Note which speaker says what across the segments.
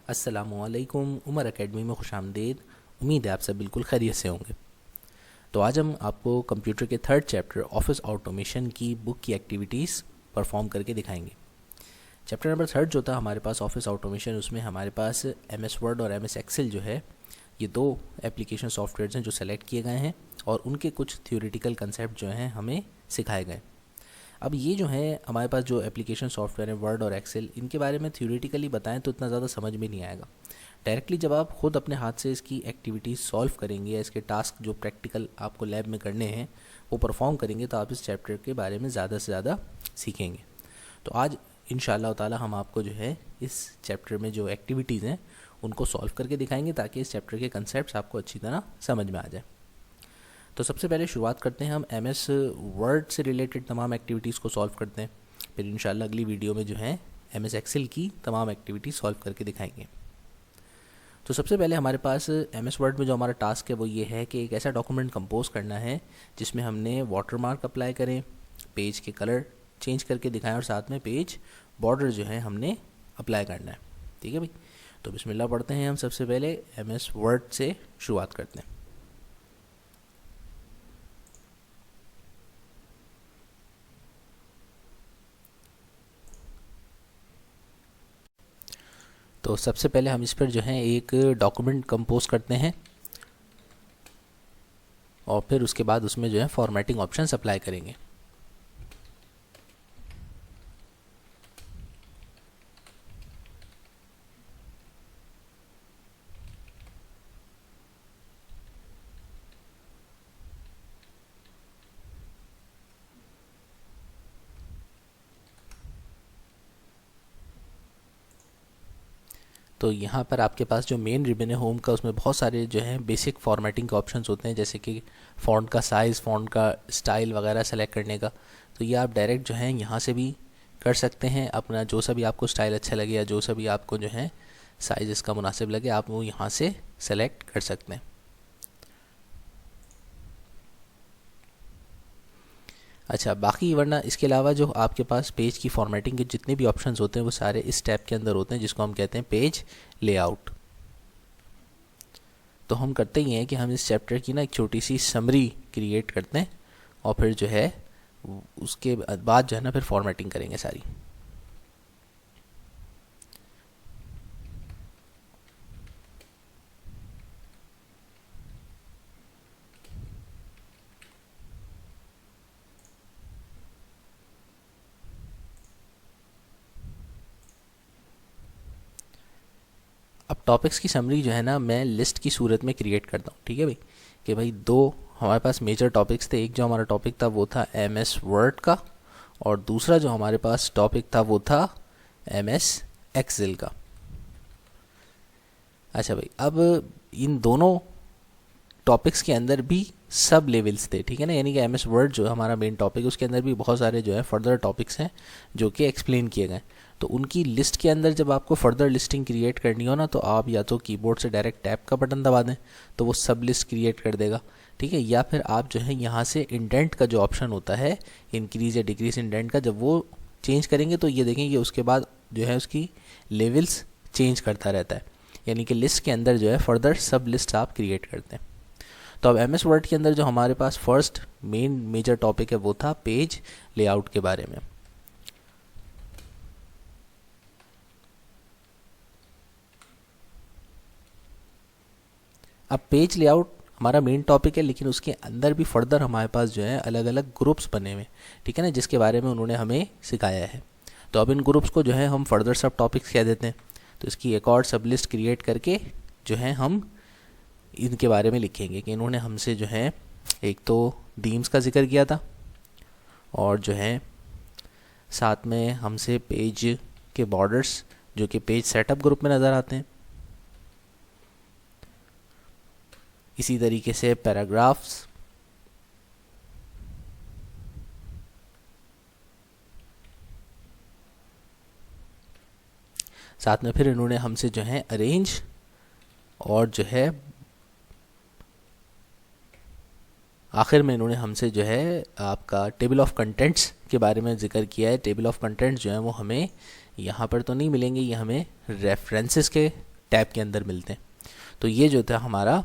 Speaker 1: अस्सलामुअलैकुम। उमर एकेडमी में खुशामदीद। उम्मीद है आप सब बिल्कुल खैरियत से होंगे। तो आज हम आपको कंप्यूटर के थर्ड चैप्टर ऑफिस ऑटोमेशन की बुक की एक्टिविटीज़ परफॉर्म करके दिखाएंगे। चैप्टर नंबर थर्ड जो था हमारे पास ऑफिस ऑटोमेशन, उसमें हमारे पास MS वर्ड और MS एक्सेल जो है, ये दो एप्लीकेशन सॉफ्टवेयर्स हैं जो सेलेक्ट किए गए हैं और उनके कुछ थ्योरेटिकल कंसेप्ट जो हैं हमें सिखाए गए। अब ये जो है हमारे पास जो एप्लीकेशन सॉफ्टवेयर है वर्ड और एक्सेल, इनके बारे में थ्योरेटिकली बताएं तो इतना ज़्यादा समझ में नहीं आएगा। डायरेक्टली जब आप खुद अपने हाथ से इसकी एक्टिविटीज़ सॉल्व करेंगे या इसके टास्क जो प्रैक्टिकल आपको लैब में करने हैं वो परफॉर्म करेंगे तो आप इस चैप्टर के बारे में ज़्यादा से ज़्यादा सीखेंगे। तो आज इंशाअल्लाह ताला हम आपको जो है इस चैप्टर में जो एक्टिविटीज़ हैं उनको सॉल्व करके दिखाएंगे ताकि इस चैप्टर के कंसेप्ट आपको अच्छी तरह समझ में आ जाए। तो सबसे पहले शुरुआत करते हैं, हम MS वर्ड से रिलेटेड तमाम एक्टिविटीज़ को सॉल्व करते हैं, फिर इंशाल्लाह अगली वीडियो में जो है MS एक्सेल की तमाम एक्टिविटीज़ सॉल्व करके दिखाएंगे। तो सबसे पहले हमारे पास MS वर्ड में जो हमारा टास्क है वो ये है कि एक ऐसा डॉक्यूमेंट कंपोज करना है जिसमें हमने वाटरमार्क अप्लाई करें, पेज के कलर चेंज करके दिखाएं और साथ में पेज बॉर्डर जो है हमने अप्लाई करना है। ठीक है भाई, तो बिस्मिल्लाह पढ़ते हैं। हम सबसे पहले MS वर्ड से शुरुआत करते हैं। तो सबसे पहले हम इस पर जो है एक डॉक्यूमेंट कंपोज करते हैं और फिर उसके बाद उसमें जो है फॉर्मेटिंग ऑप्शंस अप्लाई करेंगे। तो यहाँ पर आपके पास जो मेन रिबन है होम का, उसमें बहुत सारे जो हैं बेसिक फॉर्मेटिंग के ऑप्शंस होते हैं, जैसे कि फ़ॉन्ट का साइज़, फ़ॉन्ट का स्टाइल वगैरह सेलेक्ट करने का। तो ये आप डायरेक्ट जो है यहाँ से भी कर सकते हैं, अपना जो सा भी आपको स्टाइल अच्छा लगे या जो सा भी आपको जो है साइज़ इसका मुनासिब लगे आप वो यहाँ से सेलेक्ट कर सकते हैं। अच्छा, बाकी वरना इसके अलावा जो आपके पास पेज की फॉर्मेटिंग के जितने भी ऑप्शंस होते हैं वो सारे इस टैब के अंदर होते हैं, जिसको हम कहते हैं पेज लेआउट। तो हम करते ही हैं कि हम इस चैप्टर की ना एक छोटी सी समरी क्रिएट करते हैं और फिर जो है उसके बाद जो है ना फिर फॉर्मेटिंग करेंगे सारी। अब टॉपिक्स की समरी जो है ना मैं लिस्ट की सूरत में क्रिएट करता हूँ। ठीक है भाई, कि भाई दो हमारे पास मेजर टॉपिक्स थे। एक जो हमारा टॉपिक था वो था MS वर्ड का और दूसरा जो हमारे पास टॉपिक था वो था MS एक्सेल का। अच्छा भाई, अब इन दोनों टॉपिक्स के अंदर भी सब लेवल्स थे, ठीक है ना, यानी कि MS वर्ड जो हमारा मेन टॉपिक है उसके अंदर भी बहुत सारे जो है फर्दर टॉपिक्स हैं जो कि एक्सप्लेन किए गए। तो उनकी लिस्ट के अंदर जब आपको फर्दर लिस्टिंग क्रिएट करनी हो ना तो आप या तो कीबोर्ड से डायरेक्ट टैब का बटन दबा दें तो वो सब लिस्ट क्रिएट कर देगा, ठीक है, या फिर आप जो है यहाँ से इंडेंट का जो ऑप्शन होता है, इंक्रीज या डिक्रीज इंडेंट का, जब वो चेंज करेंगे तो ये देखेंगे उसके बाद जो है उसकी लेवल्स चेंज करता रहता है, यानी कि लिस्ट के अंदर जो है फर्दर सब लिस्ट आप क्रिएट करते हैं। तो अब MS वर्ड के अंदर जो हमारे पास फर्स्ट मेन मेजर टॉपिक है वो था पेज लेआउट के बारे में। अब पेज लेआउट हमारा मेन टॉपिक है, लेकिन उसके अंदर भी फर्दर हमारे पास जो है अलग अलग ग्रुप्स बने हुए, ठीक है ना, जिसके बारे में उन्होंने हमें सिखाया है। तो अब इन ग्रुप्स को जो है हम फर्दर सब टॉपिक्स कह देते हैं। तो इसकी एक और सब लिस्ट क्रिएट करके जो है हम इनके बारे में लिखेंगे कि इन्होंने हमसे जो है एक तो थीम्स का जिक्र किया था और जो है साथ में हमसे पेज के बॉर्डर्स जो कि पेज सेटअप ग्रुप में नज़र आते हैं, इसी तरीके से पैराग्राफ्स, साथ में फिर इन्होंने हमसे जो है अरेंज और जो है आखिर में इन्होंने हमसे जो है आपका टेबल ऑफ कंटेंट्स के बारे में जिक्र किया है। टेबल ऑफ कंटेंट्स जो है वो हमें यहाँ पर तो नहीं मिलेंगे, ये हमें रेफरेंसेस के टैब के अंदर मिलते हैं। तो ये जो था हमारा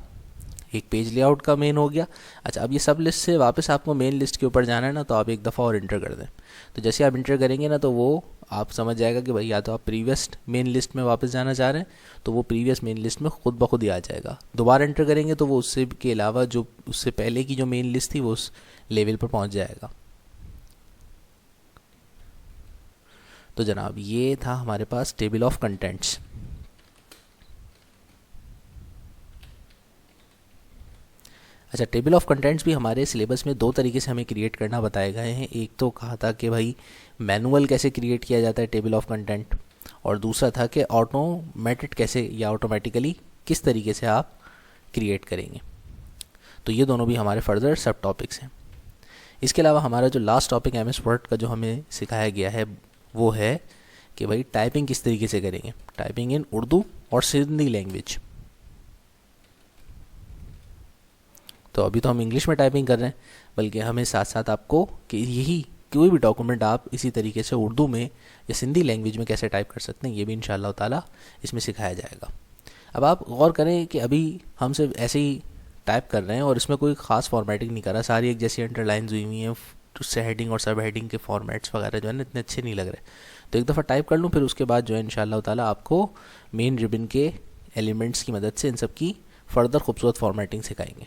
Speaker 1: एक पेज लेआउट का मेन हो गया। अच्छा, अब ये सब लिस्ट से वापस आपको मेन लिस्ट के ऊपर जाना है ना, तो आप एक दफ़ा और इंटर कर दें। तो जैसे आप इंटर करेंगे ना, तो वो आप समझ जाएगा कि भाई या तो आप प्रीवियस मेन लिस्ट में वापस जाना चाह रहे हैं, तो वो प्रीवियस मेन लिस्ट में खुद ब खुद ही आ जाएगा। दोबारा इंटर करेंगे तो वो उससे के अलावा जो उससे पहले की जो मेन लिस्ट थी वो उस लेवल पर पहुंच जाएगा। तो जनाब ये था हमारे पास टेबल ऑफ कंटेंट्स। अच्छा, टेबल ऑफ कंटेंट्स भी हमारे सिलेबस में दो तरीके से हमें क्रिएट करना बताए गए हैं। एक तो कहा था कि भाई मैनुअल कैसे क्रिएट किया जाता है टेबल ऑफ कंटेंट, और दूसरा था कि ऑटोमेटेड कैसे या ऑटोमेटिकली किस तरीके से आप क्रिएट करेंगे। तो ये दोनों भी हमारे फर्दर सब टॉपिक्स हैं। इसके अलावा हमारा जो लास्ट टॉपिक MS वर्ड का जो हमें सिखाया गया है वो है कि भाई टाइपिंग किस तरीके से करेंगे, टाइपिंग इन उर्दू और सिंधी लैंग्वेज। तो अभी तो हम इंग्लिश में टाइपिंग कर रहे हैं, बल्कि हमें साथ साथ आपको कि यही कोई भी डॉक्यूमेंट आप इसी तरीके से उर्दू में या सिंधी लैंग्वेज में कैसे टाइप कर सकते हैं, ये भी इंशाअल्लाह ताला इसमें सिखाया जाएगा। अब आप गौर करें कि अभी हम सिर्फ ऐसे ही टाइप कर रहे हैं और इसमें कोई ख़ास फॉर्मेटिंग नहीं कर रहा, सारी एक जैसी अंडरलाइंस हुई हुई हैं, उससे हेडिंग और सब हेडिंग के फॉर्मेट्स वगैरह जो है ना इतने अच्छे नहीं लग रहे। तो एक दफ़ा टाइप कर लूँ, फिर उसके बाद जो है इंशाअल्लाह ताला आपको मेन रिबन के एलिमेंट्स की मदद से इन सब की फ़र्दर खूबसूरत फॉर्मेटिंग सिखाएंगे।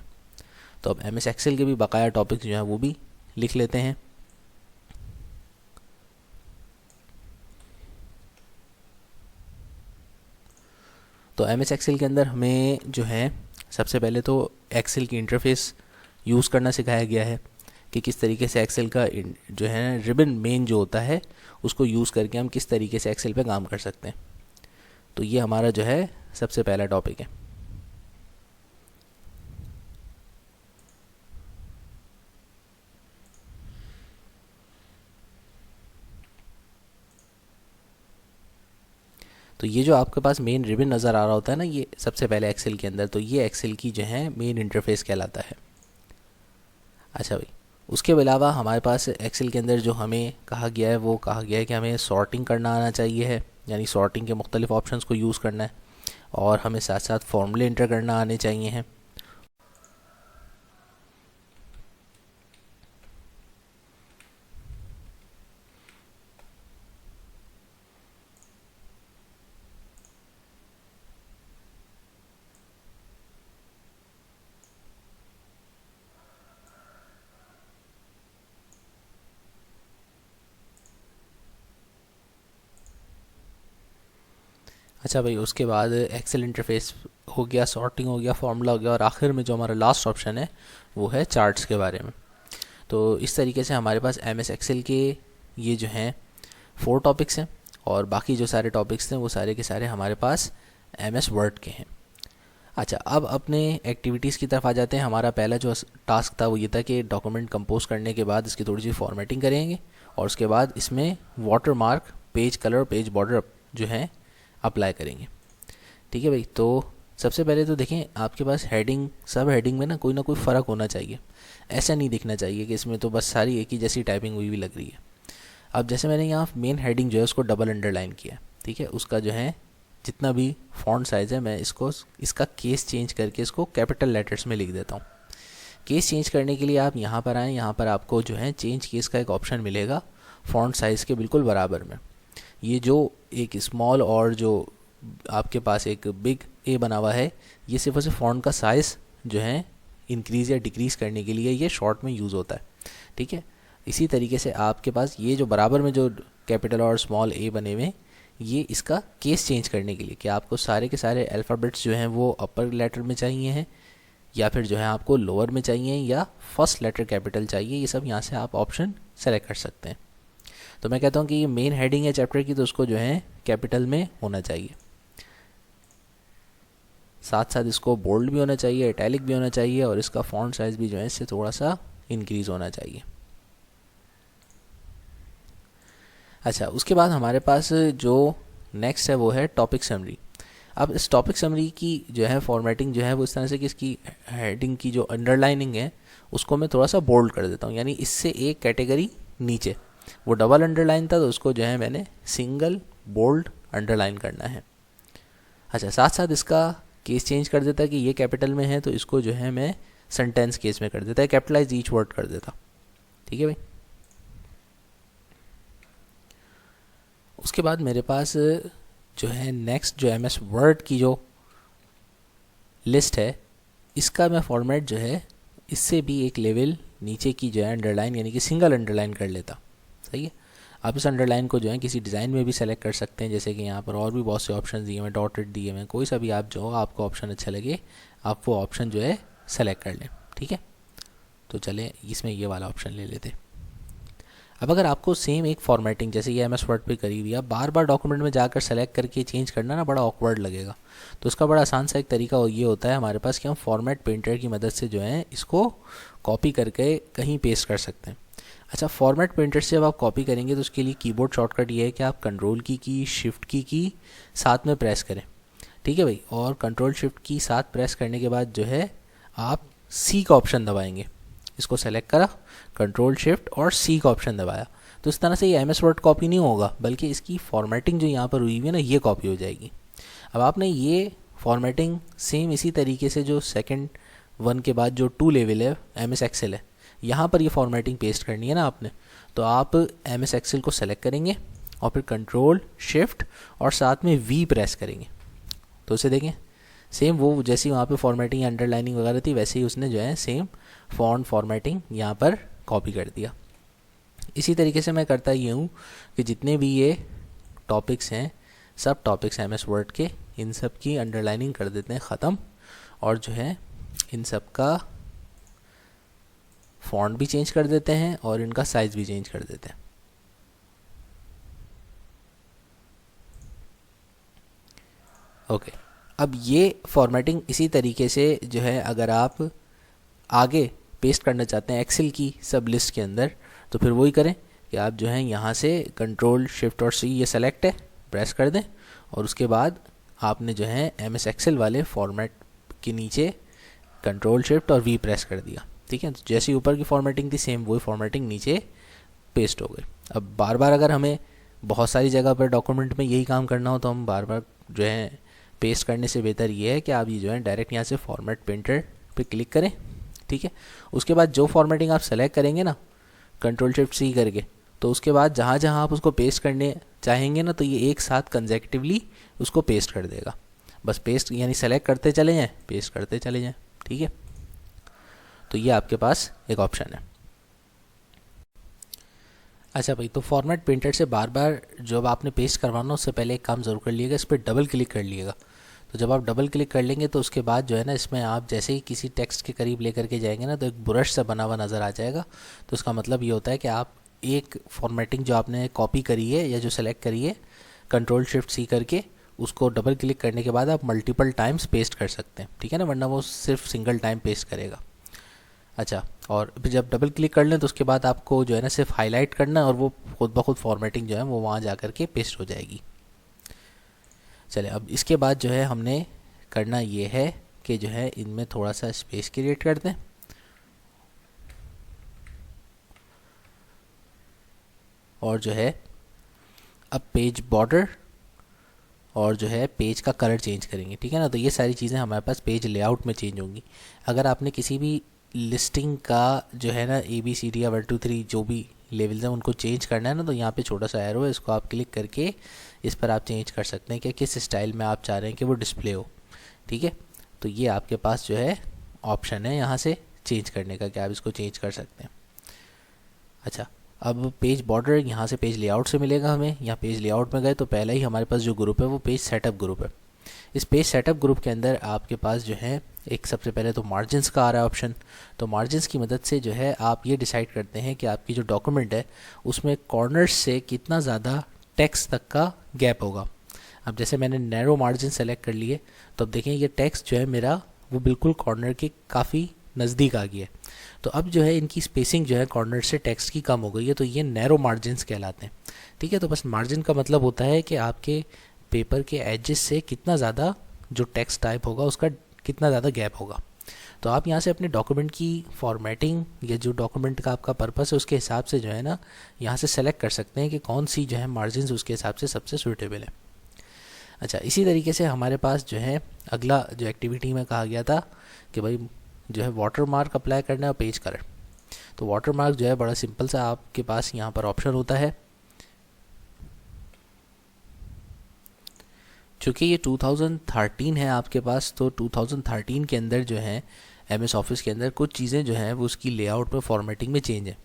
Speaker 1: तो अब MS एक्सेल के भी बकाया टॉपिक्स जो हैं वो भी लिख लेते हैं। तो MS एक्सेल के अंदर हमें जो है सबसे पहले तो एक्सेल की इंटरफेस यूज़ करना सिखाया गया है कि किस तरीके से एक्सेल का जो है रिबन मेन जो होता है उसको यूज़ करके हम किस तरीके से एक्सेल पे काम कर सकते हैं। तो ये हमारा जो है सबसे पहला टॉपिक है। तो ये जो आपके पास मेन रिबन नज़र आ रहा होता है ना, ये सबसे पहले एक्सेल के अंदर, तो ये एक्सेल की जो है मेन इंटरफेस कहलाता है। अच्छा भाई, उसके अलावा हमारे पास एक्सेल के अंदर जो हमें कहा गया है वो कहा गया है कि हमें सॉर्टिंग करना आना चाहिए है, यानी सॉर्टिंग के मुख्तलिफ ऑप्शंस को यूज़ करना है, और हमें साथ साथ फॉर्मूले इंटर करना आने चाहिए हैं। अच्छा भाई, उसके बाद एक्सेल इंटरफेस हो गया, सॉर्टिंग हो गया, फार्मूला हो गया, और आखिर में जो हमारा लास्ट ऑप्शन है वो है चार्ट्स के बारे में। तो इस तरीके से हमारे पास MS एक्सेल के ये जो हैं 4 टॉपिक्स हैं, और बाकी जो सारे टॉपिक्स थे वो सारे के सारे हमारे पास MS वर्ड के हैं। अच्छा, अब अपने एक्टिविटीज़ की तरफ आ जाते हैं। हमारा पहला जो टास्क था वो ये था कि डॉक्यूमेंट कंपोज करने के बाद इसकी थोड़ी सी फॉर्मेटिंग करेंगे, और उसके बाद इसमें water mark, page colour, page border जो है अप्लाई करेंगे। ठीक है भाई, तो सबसे पहले तो देखें आपके पास हेडिंग, सब हेडिंग में ना कोई फ़र्क होना चाहिए। ऐसा नहीं दिखना चाहिए कि इसमें तो बस सारी एक ही जैसी टाइपिंग हुई भी लग रही है। अब जैसे मैंने यहाँ मेन हेडिंग जो है उसको डबल अंडरलाइन किया, ठीक है, उसका जो है जितना भी फॉन्ट साइज़ है मैं इसका केस चेंज करके इसको कैपिटल लेटर्स में लिख देता हूँ। केस चेंज करने के लिए आप यहाँ पर आएँ, यहाँ पर आपको जो है चेंज केस का एक ऑप्शन मिलेगा फॉन्ट साइज़ के बिल्कुल बराबर में। ये जो एक स्मॉल और जो आपके पास एक बिग ए बना हुआ है, ये सिर्फ और सिर्फ फॉन्ट का साइज़ जो है इंक्रीज़ या डिक्रीज़ करने के लिए ये शॉर्ट में यूज़ होता है। ठीक है, इसी तरीके से आपके पास ये जो बराबर में जो कैपिटल और स्मॉल ए बने हुए, ये इसका केस चेंज करने के लिए कि आपको सारे के सारे अल्फ़ाबेट्स जो हैं वो अपर लेटर में चाहिए हैं, या फिर जो है आपको लोअर में चाहिए, या फर्स्ट लेटर कैपिटल चाहिए, ये सब यहाँ से आप ऑप्शन सेलेक्ट कर सकते हैं। तो मैं कहता हूँ कि ये मेन हेडिंग है चैप्टर की, तो उसको जो है कैपिटल में होना चाहिए, साथ साथ इसको बोल्ड भी होना चाहिए, इटैलिक भी होना चाहिए, और इसका फॉन्ट साइज़ भी जो है इससे थोड़ा सा इंक्रीज़ होना चाहिए। अच्छा, उसके बाद हमारे पास जो नेक्स्ट है वो है टॉपिक समरी। अब इस टॉपिक समरी की जो है फॉर्मेटिंग जो है वो इस तरह से कि इसकी हेडिंग की जो अंडरलाइनिंग है उसको मैं थोड़ा सा बोल्ड कर देता हूँ, यानी इससे एक कैटेगरी नीचे, वो डबल अंडरलाइन था तो उसको जो है मैंने सिंगल बोल्ड अंडरलाइन करना है। अच्छा, साथ साथ इसका केस चेंज कर देता कि ये कैपिटल में है तो इसको जो है मैं सेंटेंस केस में कर देता है, कैपिटलाइज ईच वर्ड कर देता। ठीक है भाई। उसके बाद मेरे पास जो है नेक्स्ट जो एमएस वर्ड की जो लिस्ट है, इसका मैं फॉर्मेट जो है इससे भी एक लेवल नीचे की जो है अंडरलाइन यानी कि सिंगल अंडरलाइन कर लेता। सही है। आप इस अंडरलाइन को जो है किसी डिज़ाइन में भी सेलेक्ट कर सकते हैं, जैसे कि यहाँ पर और भी बहुत से ऑप्शन दिए हुए हैं, डॉटेड दिए हुए हैं, कोई सा भी आप जो आपको ऑप्शन अच्छा लगे आप वो ऑप्शन जो है सेलेक्ट कर लें। ठीक है। तो चलें इसमें ये वाला ऑप्शन ले लेते हैं। अब अगर आपको सेम एक फॉर्मेटिंग जैसे ये एमएस वर्ड पे करी हुई है, बार बार डॉक्यूमेंट में जाकर सेलेक्ट करके चेंज करना ना बड़ा ऑकवर्ड लगेगा। तो उसका बड़ा आसान सा एक तरीका ये होता है हमारे पास कि हम फॉर्मेट पेंटर की मदद से जो है इसको कॉपी करके कहीं पेस्ट कर सकते हैं। अच्छा, फॉर्मेट पेंटर से जब आप कॉपी करेंगे तो उसके लिए कीबोर्ड शॉर्टकट ये है कि आप कंट्रोल की शिफ्ट की साथ में प्रेस करें। ठीक है भाई। और कंट्रोल शिफ्ट की साथ प्रेस करने के बाद जो है आप सी का ऑप्शन दबाएंगे। इसको सेलेक्ट करा, कंट्रोल शिफ्ट और सी का ऑप्शन दबाया, तो इस तरह से ये एमएस वर्ड कॉपी नहीं होगा, बल्कि इसकी फॉर्मेटिंग जो यहाँ पर हुई हुई है ना ये कॉपी हो जाएगी। अब आपने ये फॉर्मेटिंग सेम इसी तरीके से जो सेकंड वन के बाद जो 2 लेवल है एमएस एक्सेल है, यहाँ पर ये फॉर्मेटिंग पेस्ट करनी है ना आपने, तो आप एमएस एक्सेल को सेलेक्ट करेंगे और फिर कंट्रोल शिफ्ट और साथ में वी प्रेस करेंगे। तो उसे देखें सेम वो जैसी वहाँ पे फॉर्मेटिंग अंडरलाइनिंग वगैरह थी वैसे ही उसने जो है सेम फॉन्ट फॉर्मेटिंग यहाँ पर कॉपी कर दिया। इसी तरीके से मैं करता ये हूँ कि जितने भी ये टॉपिक्स हैं सब टॉपिक्स एमएस वर्ड के, इन सब की अंडरलाइनिंग कर देते हैं ख़त्म, और जो है इन सब का फॉन्ट भी चेंज कर देते हैं और इनका साइज़ भी चेंज कर देते हैं। ओके। अब ये फॉर्मेटिंग इसी तरीके से जो है अगर आप आगे पेस्ट करना चाहते हैं एक्सेल की सब लिस्ट के अंदर, तो फिर वही करें कि आप जो है यहाँ से कंट्रोल शिफ्ट और सी ये सेलेक्ट है प्रेस कर दें, और उसके बाद आपने जो है एमएस एक्सेल वाले फॉर्मेट के नीचे कंट्रोल शिफ्ट और वी प्रेस कर दिया। ठीक है। तो जैसी ऊपर की फॉर्मेटिंग थी सेम वही फॉर्मेटिंग नीचे पेस्ट हो गई। अब बार बार अगर हमें बहुत सारी जगह पर डॉक्यूमेंट में यही काम करना हो तो हम बार बार जो है पेस्ट करने से बेहतर ये है कि आप ये जो है डायरेक्ट यहाँ से फॉर्मेट पेंटर पे क्लिक करें। ठीक है। उसके बाद जो फॉर्मेटिंग आप सेलेक्ट करेंगे ना कंट्रोल शिफ्ट सी करके, तो उसके बाद जहाँ जहाँ आप उसको पेस्ट करने चाहेंगे ना तो ये एक साथ कंसेक्टिवली उसको पेस्ट कर देगा। बस पेस्ट यानी सेलेक्ट करते चले जाएँ, पेस्ट करते चले जाएँ। ठीक है। तो ये आपके पास एक ऑप्शन है। अच्छा भाई, तो फॉर्मेट पेंटर से बार बार जब आपने पेस्ट करवाना उससे पहले एक काम ज़रूर कर लिएगा, इस पर डबल क्लिक कर लिएगा। तो जब आप डबल क्लिक कर लेंगे तो उसके बाद जो है ना इसमें आप जैसे ही किसी टेक्स्ट के करीब लेकर के जाएंगे ना तो एक ब्रश सा बना हुआ नज़र आ जाएगा। तो उसका मतलब ये होता है कि आप एक फॉर्मेटिंग जो आपने कॉपी करी है या जो सेलेक्ट करी है कंट्रोल शिफ्ट सी करके उसको डबल क्लिक करने के बाद आप मल्टीपल टाइम्स पेस्ट कर सकते हैं। ठीक है ना, वरना वो सिर्फ सिंगल टाइम पेस्ट करेगा। अच्छा, और फिर जब डबल क्लिक कर लें तो उसके बाद आपको जो है ना सिर्फ हाईलाइट करना और वो खुद ब खुद फॉर्मेटिंग जो है वो वहाँ जा कर के पेस्ट हो जाएगी। चले, अब इसके बाद जो है हमने करना ये है कि जो है इनमें थोड़ा सा स्पेस क्रिएट कर दें, और जो है अब पेज बॉर्डर और जो है पेज का कलर चेंज करेंगे। ठीक है ना, तो ये सारी चीज़ें हमारे पास पेज लेआउट में चेंज होंगी। अगर आपने किसी भी लिस्टिंग का जो है ना ABCD या 1 2 3 जो भी लेवल्स हैं उनको चेंज करना है ना, तो यहाँ पे छोटा सा एरो है, इसको आप क्लिक करके इस पर आप चेंज कर सकते हैं कि किस स्टाइल में आप चाह रहे हैं कि वो डिस्प्ले हो। ठीक है। तो ये आपके पास जो है ऑप्शन है यहाँ से चेंज करने का कि आप इसको चेंज कर सकते हैं। अच्छा, अब पेज बॉर्डर यहाँ से पेज लेआउट से मिलेगा हमें। यहाँ पेज लेआउट में गए तो पहले ही हमारे पास जो ग्रुप है वो पेज सेटअप ग्रुप है। इस पेज सेटअप ग्रुप के अंदर आपके पास जो है एक सबसे पहले तो मार्जिन्स का आ रहा है ऑप्शन। तो मार्जिन्स की मदद से जो है आप ये डिसाइड करते हैं कि आपकी जो डॉक्यूमेंट है उसमें कॉर्नर्स से कितना ज़्यादा टेक्स्ट तक का गैप होगा। अब जैसे मैंने नैरो मार्जिन सेलेक्ट कर लिए तो अब देखें ये टेक्स्ट जो है मेरा वो बिल्कुल कॉर्नर के काफ़ी नज़दीक आ गया है। तो अब जो है इनकी स्पेसिंग जो है कॉर्नर से टेक्स्ट की कम हो गई है, तो ये नैरो मार्जिन्स कहलाते हैं। ठीक है। तो बस मार्जिन का मतलब होता है कि आपके पेपर के एजेस से कितना ज़्यादा जो टेक्स्ट टाइप होगा उसका कितना ज़्यादा गैप होगा। तो आप यहाँ से अपने डॉक्यूमेंट की फॉर्मेटिंग या जो डॉक्यूमेंट का आपका पर्पस है उसके हिसाब से जो है ना यहाँ से सेलेक्ट कर सकते हैं कि कौन सी जो है मार्जिन्स उसके हिसाब से सबसे सूटेबल है। अच्छा, इसी तरीके से हमारे पास जो है अगला जो एक्टिविटी में कहा गया था कि भाई जो है वाटर मार्क अप्लाई करना है और पेज कलर। तो वाटर मार्क जो है बड़ा सिंपल सा आपके पास यहाँ पर ऑप्शन होता है। चूँकि ये 2013 है आपके पास, तो 2013 के अंदर जो है MS ऑफिस के अंदर कुछ चीज़ें जो हैं वो उसकी लेआउट में फॉर्मेटिंग में चेंज है।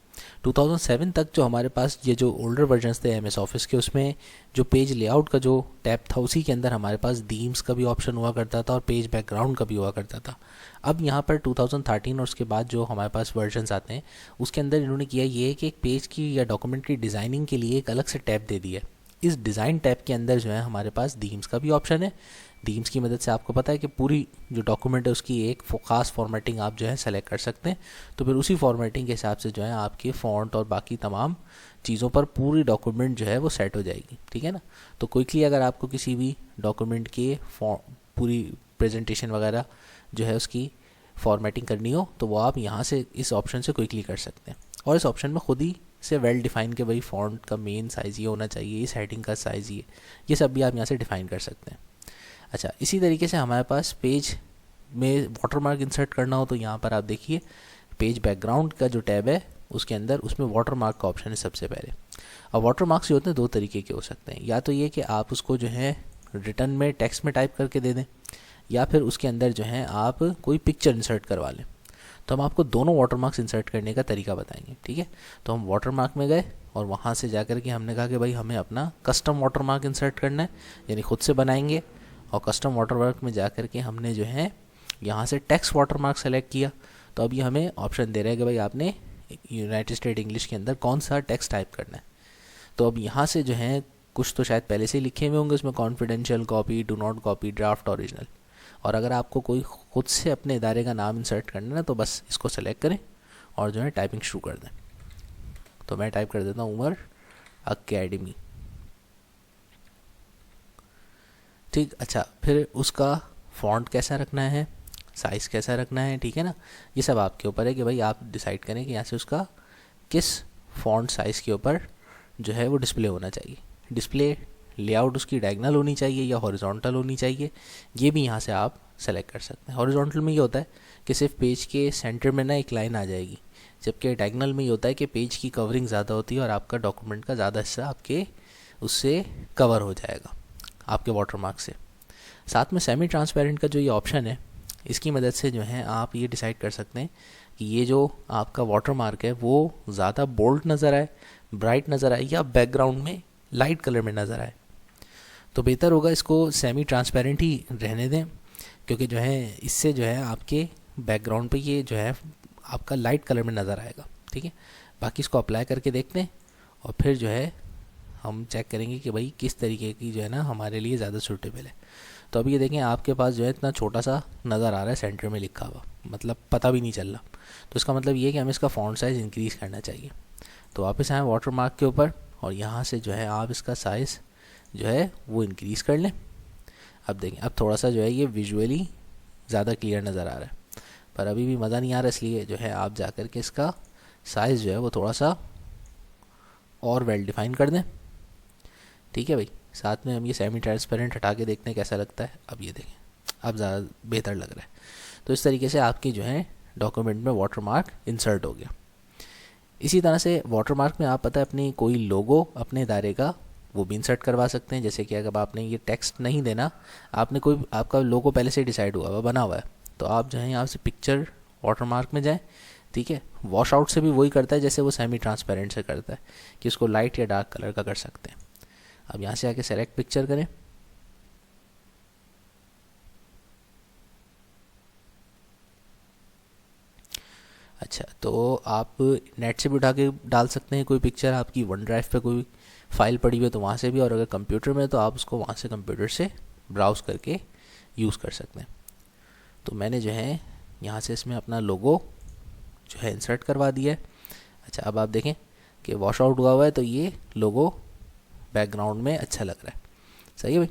Speaker 1: 2007 तक जो हमारे पास ये जो ओल्डर वर्जन्स थे MS ऑफिस के, उसमें जो पेज लेआउट का जो टैब था उसी के अंदर हमारे पास थीम्स का भी ऑप्शन हुआ करता था और पेज बैकग्राउंड का भी हुआ करता था। अब यहाँ पर 2013 और उसके बाद जो हमारे पास वर्जन्स आते हैं उसके अंदर इन्होंने किया ये है कि एक पेज की या डॉक्यूमेंट की डिज़ाइनिंग के लिए एक अलग से टैब दे दिया है। इस डिज़ाइन टैब के अंदर जो है हमारे पास थीम्स का भी ऑप्शन है। थीम्स की मदद से आपको पता है कि पूरी जो डॉक्यूमेंट है उसकी एक खास फॉर्मेटिंग आप जो है सेलेक्ट कर सकते हैं। तो फिर उसी फॉर्मेटिंग के हिसाब से जो है आपके फ़ॉन्ट और बाकी तमाम चीज़ों पर पूरी डॉक्यूमेंट जो है वो सेट हो जाएगी, ठीक है ना। तो क्विकली अगर आपको किसी भी डॉक्यूमेंट के पूरी प्रेजेंटेशन वगैरह जो है उसकी फॉर्मेटिंग करनी हो तो वो आप यहाँ से इस ऑप्शन से क्विकली कर सकते हैं। और इस ऑप्शन में खुद ही से वेल डिफाइन के भाई फ़ॉन्ट का मेन साइज़ ये होना चाहिए, इस हेडिंग का साइज़ ये सब भी आप यहाँ से डिफ़ाइन कर सकते हैं। अच्छा, इसी तरीके से हमारे पास पेज में वाटरमार्क इंसर्ट करना हो तो यहाँ पर आप देखिए पेज बैकग्राउंड का जो टैब है उसके अंदर उसमें वाटरमार्क का ऑप्शन है सबसे पहले। अब वाटरमार्क्स जो होते हैं दो तरीके के हो सकते हैं, या तो ये कि आप उसको जो है रिटर्न में टेक्स्ट में टाइप करके दे दें, या फिर उसके अंदर जो है आप कोई पिक्चर इंसर्ट करवा लें। तो हम आपको दोनों वाटरमार्क्स इंसर्ट करने का तरीका बताएंगे, ठीक है। तो हम वाटरमार्क में गए और वहाँ से जाकर के हमने कहा कि भाई हमें अपना कस्टम वाटरमार्क इंसर्ट करना है, यानी खुद से बनाएंगे। और कस्टम वाटरमार्क में जाकर के हमने जो है यहाँ से टेक्स्ट वाटरमार्क सेलेक्ट किया। तो अभी हमें ऑप्शन दे रहा है कि भाई आपने यूनाइटेड स्टेट इंग्लिश के अंदर कौन सा टेक्स्ट टाइप करना है। तो अब यहाँ से जो है कुछ तो शायद पहले से ही लिखे हुए होंगे उसमें, confidential, copy, do not copy, draft, original. और अगर आपको कोई खुद से अपने इदारे का नाम इंसर्ट करना है ना तो बस इसको सेलेक्ट करें और जो है टाइपिंग शुरू कर दें। तो मैं टाइप कर देता हूँ उमर अकेडमी, ठीक। अच्छा, फिर उसका फ़ॉन्ट कैसा रखना है, साइज़ कैसा रखना है, ठीक है ना। ये सब आपके ऊपर है कि भाई आप डिसाइड करें कि यहाँ से उसका किस फ़ॉन्ट साइज़ के ऊपर जो है वो डिस्प्ले होना चाहिए। डिस्प्ले लेआउट उसकी डायगोनल होनी चाहिए या हॉरिजॉन्टल होनी चाहिए, ये भी यहाँ से आप सेलेक्ट कर सकते हैं। हॉरिजॉन्टल में ये होता है कि सिर्फ पेज के सेंटर में ना एक लाइन आ जाएगी, जबकि डायगोनल में ये होता है कि पेज की कवरिंग ज़्यादा होती है और आपका डॉक्यूमेंट का ज़्यादा हिस्सा आपके उससे कवर हो जाएगा आपके वाटरमार्क से। साथ में सेमी ट्रांसपेरेंट का जो ये ऑप्शन है इसकी मदद से जो है आप ये डिसाइड कर सकते हैं कि ये जो आपका वाटरमार्क है वो ज़्यादा बोल्ड नज़र आए, ब्राइट नज़र आए, या बैकग्राउंड में लाइट कलर में नज़र आए। तो बेहतर होगा इसको सेमी ट्रांसपेरेंट ही रहने दें, क्योंकि जो है इससे जो है आपके बैकग्राउंड पे ये जो है आपका लाइट कलर में नज़र आएगा, ठीक है। बाकी इसको अप्लाई करके देखते हैं और फिर जो है हम चेक करेंगे कि भाई किस तरीके की जो है ना हमारे लिए ज़्यादा सूटेबल है। तो अभी ये देखें आपके पास जो है इतना छोटा सा नज़र आ रहा है सेंटर में लिखा हुआ, मतलब पता भी नहीं चल रहा। तो इसका मतलब ये है कि हमें इसका फ़ॉन्ट साइज़ इंक्रीज़ करना चाहिए। तो वापस आएँ वाटरमार्क के ऊपर और यहाँ से जो है आप इसका साइज़ जो है वो इंक्रीज़ कर लें। अब देखें अब थोड़ा सा जो है ये विजुअली ज़्यादा क्लियर नज़र आ रहा है, पर अभी भी मज़ा नहीं आ रहा, इसलिए जो है आप जा कर के इसका साइज़ जो है वो थोड़ा सा और वेल डिफाइन कर दें, ठीक है भाई। साथ में हम ये सेमी ट्रांसपेरेंट हटा के देखते हैं कैसा लगता है। अब ये देखें अब ज़्यादा बेहतर लग रहा है। तो इस तरीके से आपकी जो है डॉक्यूमेंट में वाटरमार्क इंसर्ट हो गया। इसी तरह से वाटरमार्क में आप पता है अपनी कोई लोगो अपने इदारे का वो भी इंसर्ट करवा सकते हैं। जैसे कि अगर आपने ये टेक्स्ट नहीं देना, आपने कोई आपका लोगो पहले से डिसाइड हुआ हुआ बना हुआ है, तो आप जो है यहाँ से पिक्चर वाटरमार्क में जाएं, ठीक है। वॉश आउट से भी वही करता है जैसे वो सेमी ट्रांसपेरेंट से करता है कि उसको लाइट या डार्क कलर का कर सकते हैं। अब यहाँ से आके सेलेक्ट पिक्चर करें, अच्छा तो आप नेट से भी उठा के डाल सकते हैं कोई पिक्चर, आपकी वन ड्राइव पे कोई फाइल पड़ी हुई है तो वहाँ से भी, और अगर कंप्यूटर में तो आप उसको वहाँ से कंप्यूटर से ब्राउज़ करके यूज़ कर सकते हैं। तो मैंने जो है यहाँ से इसमें अपना लोगो जो है इंसर्ट करवा दिया है। अच्छा, अब आप देखें कि वॉश आउट हुआ है तो ये लोगो बैकग्राउंड में अच्छा लग रहा है, सही है भाई।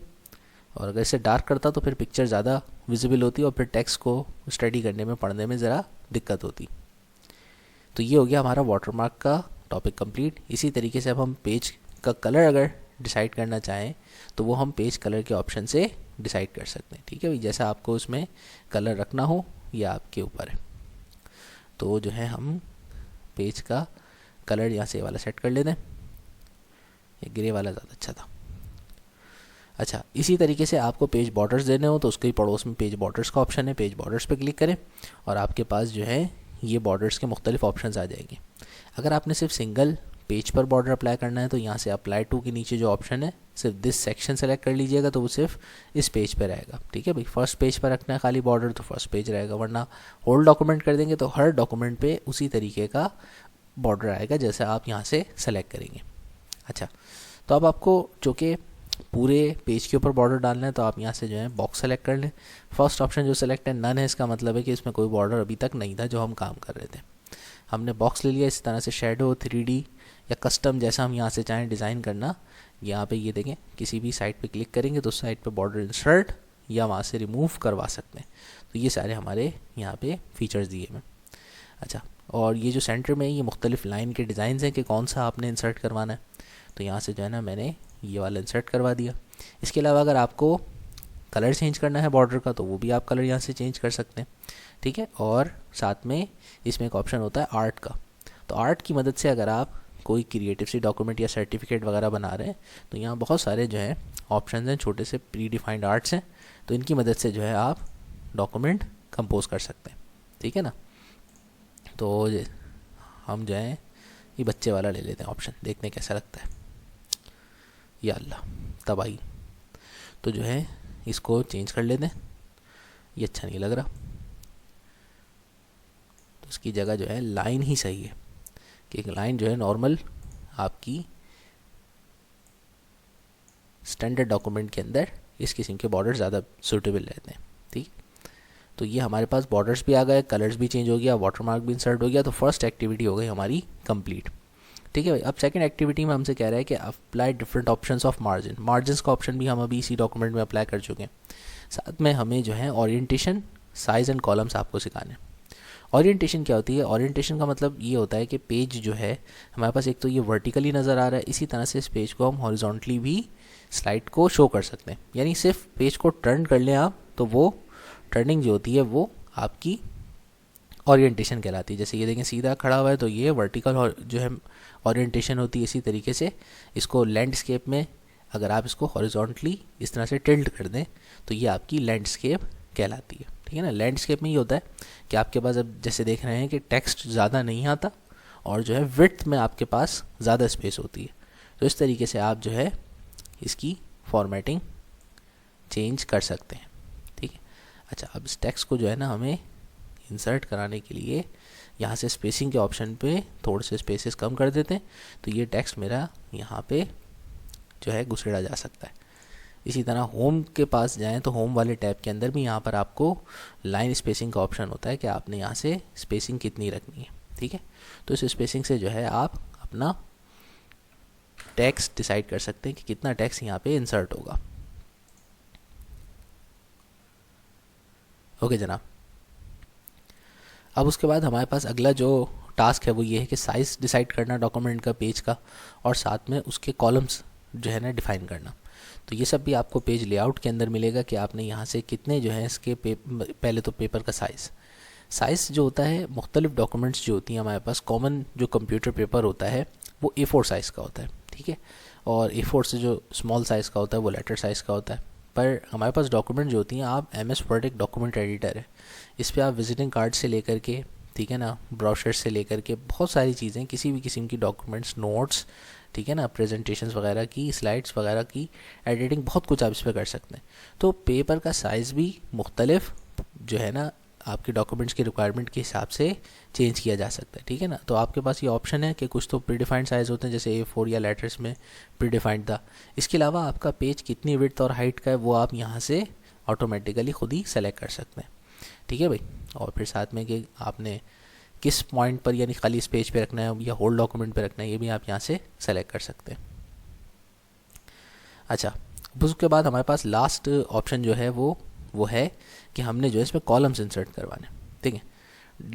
Speaker 1: और अगर इसे डार्क करता तो फिर पिक्चर ज़्यादा विजिबल होती और फिर टेक्स्ट को स्टडी करने में पढ़ने में ज़रा दिक्कत होती। तो ये हो गया हमारा वाटरमार्क का टॉपिक कंप्लीट। इसी तरीके से अब हम पेज का कलर अगर डिसाइड करना चाहें तो वो हम पेज कलर के ऑप्शन से डिसाइड कर सकते हैं। ठीक है भाई, जैसा आपको उसमें कलर रखना हो ये आपके ऊपर है। तो जो है हम पेज का कलर यहाँ से वाला सेट कर लेते हैं, ये ग्रे वाला ज़्यादा अच्छा था। अच्छा, इसी तरीके से आपको पेज बॉर्डर्स देने हो तो उसके ही पड़ोस में पेज बॉर्डर्स का ऑप्शन है, पेज बॉर्डर्स पे क्लिक करें और आपके पास जो है ये बॉर्डर्स के मुख्तलिफ ऑप्शंस आ जाएंगे। अगर आपने सिर्फ सिंगल पेज पर बॉर्डर अप्लाई करना है तो यहाँ से अप्लाई टू के नीचे जो ऑप्शन है सिर्फ दिस सेक्शन सेलेक्ट कर लीजिएगा, तो वो सिर्फ इस पेज पे रहेगा। ठीक है भाई, फर्स्ट पेज पर रखना है खाली बॉर्डर तो फर्स्ट पेज रहेगा, वरना होल डॉक्यूमेंट कर देंगे तो हर डॉक्यूमेंट पे उसी तरीके का बॉर्डर आएगा जैसे आप यहाँ से सेलेक्ट करेंगे। अच्छा, तो अब आपको चूँकि पूरे पेज के ऊपर बॉर्डर डालना है तो आप यहाँ से जो है बॉक्स सेलेक्ट कर लें। फर्स्ट ऑप्शन जो सेलेक्ट है नन है, इसका मतलब है कि इसमें कोई बॉर्डर अभी तक नहीं था जो हम काम कर रहे थे। हमने बॉक्स ले लिया। इस तरह से शेडो, 3D या कस्टम जैसा हम यहाँ से चाहें डिज़ाइन करना, यहाँ पे ये देखें किसी भी साइट पे क्लिक करेंगे तो उस साइट पे बॉर्डर इंसर्ट या वहाँ से रिमूव करवा सकते हैं। तो ये सारे हमारे यहाँ पे फीचर्स दिए हैं। अच्छा, और ये जो सेंटर में ये मुख्तलिफ लाइन के डिज़ाइन हैं कि कौन सा आपने इंसर्ट करवाना है, तो यहाँ से जो है ना मैंने ये वाला इंसर्ट करवा दिया। इसके अलावा अगर आपको कलर चेंज करना है बॉर्डर का तो वो भी आप कलर यहाँ से चेंज कर सकते हैं। ठीक है, और साथ में इसमें एक ऑप्शन होता है आर्ट का। तो आर्ट की मदद से अगर आप कोई क्रिएटिव सी डॉक्यूमेंट या सर्टिफिकेट वगैरह बना रहे हैं तो यहाँ बहुत सारे जो है ऑप्शन हैं, छोटे से प्री डिफाइंड आर्ट्स हैं, तो इनकी मदद से जो है आप डॉक्यूमेंट कंपोज कर सकते हैं। ठीक है ना, तो हम जो है ये बच्चे वाला ले लेते हैं ऑप्शन, देखते हैं कैसा लगता है। या अल्लाह तबाही, तो जो है इसको चेंज कर लेते हैं, ये अच्छा नहीं लग रहा, तो इसकी जगह जो है लाइन ही सही है कि एक लाइन जो है नॉर्मल आपकी स्टैंडर्ड डॉक्यूमेंट के अंदर इस किस्म के बॉर्डर ज़्यादा सूटेबल रहते हैं। ठीक, तो ये हमारे पास बॉर्डर्स भी आ गए, कलर्स भी चेंज हो गया, वाटरमार्क भी इंसर्ट हो गया, तो फर्स्ट एक्टिविटी हो गई हमारी कंप्लीट। ठीक है भाई, अब सेकंड एक्टिविटी में हमसे कह रहा है कि apply different options of margin. Margin का ऑप्शन भी हम अभी इसी डॉक्यूमेंट में अप्लाई कर चुके हैं। साथ में हमें जो है ओरिएंटेशन, साइज़ एंड कॉलम्स आपको सिखाने। ओरिएंटेशन क्या होती है? ओरिएंटेशन का मतलब ये होता है कि पेज जो है हमारे पास एक तो ये वर्टिकली नज़र आ रहा है, इसी तरह से इस पेज को हम हॉरिजॉन्टली भी स्लाइड को शो कर सकते हैं। यानी सिर्फ पेज को टर्न कर लें आप तो वो टर्निंग जो होती है वो आपकी ओरिएंटेशन कहलाती है। जैसे ये देखें सीधा खड़ा हुआ है तो ये वर्टिकल जो है ओरिएंटेशन होती है। इसी तरीके से इसको लैंडस्केप में अगर आप इसको हॉरिजॉन्टली इस तरह से टिल्ट कर दें तो ये आपकी लैंडस्केप कहलाती है। ठीक है ना, लैंडस्केप में ये होता है कि आपके पास अब जैसे देख रहे हैं कि टेक्स्ट ज़्यादा नहीं आता और जो है विड्थ में आपके पास ज़्यादा स्पेस होती है, तो इस तरीके से आप जो है इसकी फॉर्मेटिंग चेंज कर सकते हैं। ठीक है, अच्छा अब इस टेक्स्ट को जो है ना हमें इंसर्ट कराने के लिए यहाँ से स्पेसिंग के ऑप्शन पे थोड़े से स्पेसेस कम कर देते हैं तो ये टेक्स्ट मेरा यहाँ पे जो है घुसेड़ा जा सकता है। इसी तरह होम के पास जाएं तो होम वाले टैब के अंदर भी यहाँ पर आपको लाइन स्पेसिंग का ऑप्शन होता है कि आपने यहाँ से स्पेसिंग कितनी रखनी है। ठीक है, तो इस स्पेसिंग से जो है आप अपना टेक्स्ट डिसाइड कर सकते हैं कि कितना टेक्स्ट यहाँ पे इंसर्ट होगा। ओके जनाब, अब उसके बाद हमारे पास अगला जो टास्क है वो ये है कि साइज़ डिसाइड करना डॉक्यूमेंट का, पेज का, और साथ में उसके कॉलम्स जो है ना डिफ़ाइन करना। तो ये सब भी आपको पेज लेआउट के अंदर मिलेगा कि आपने यहाँ से कितने जो है इसके पहले तो पेपर का साइज़ जो होता है, मुख्तलिफ डॉक्यूमेंट्स जो होती हैं हमारे पास, कॉमन जो कंप्यूटर पेपर होता है वो A4 साइज़ का होता है। ठीक है, और A4 से जो स्मॉल साइज़ का होता है वो लेटर साइज़ का होता है। पर हमारे पास डॉक्यूमेंट जो होती हैं, आप MS वर्ड एक डॉक्यूमेंट एडिटर है, इस पर आप विजिटिंग कार्ड से लेकर के, ठीक है ना, ब्रोशर से लेकर के बहुत सारी चीज़ें, किसी भी किस्म की डॉक्यूमेंट्स, नोट्स, ठीक है ना, प्रेजेंटेशंस वगैरह की, स्लाइड्स वगैरह की एडिटिंग, बहुत कुछ आप इस पर कर सकते हैं। तो पेपर का साइज़ भी मुख्तलिफ जो है ना आपके डॉक्यूमेंट्स की रिक्वायरमेंट के हिसाब से चेंज किया जा सकता है। ठीक है ना, तो आपके पास ये ऑप्शन है कि कुछ तो प्रीडिफाइंड साइज़ होते हैं जैसे A4 या लेटर्स में प्रीडिफाइंड था। इसके अलावा आपका पेज कितनी विड्थ और हाइट का है वो आप यहाँ से ऑटोमेटिकली खुद ही सेलेक्ट कर सकते हैं। ठीक है भाई, और फिर साथ में कि आपने किस पॉइंट पर, यानी खाली इस पेज पे रखना है या होल डॉक्यूमेंट पे रखना है, ये भी आप यहाँ से सेलेक्ट कर सकते हैं। अच्छा, उसके बाद हमारे पास लास्ट ऑप्शन जो है वो है कि हमने जो है इसमें कॉलम्स इंसर्ट करवाने। ठीक है,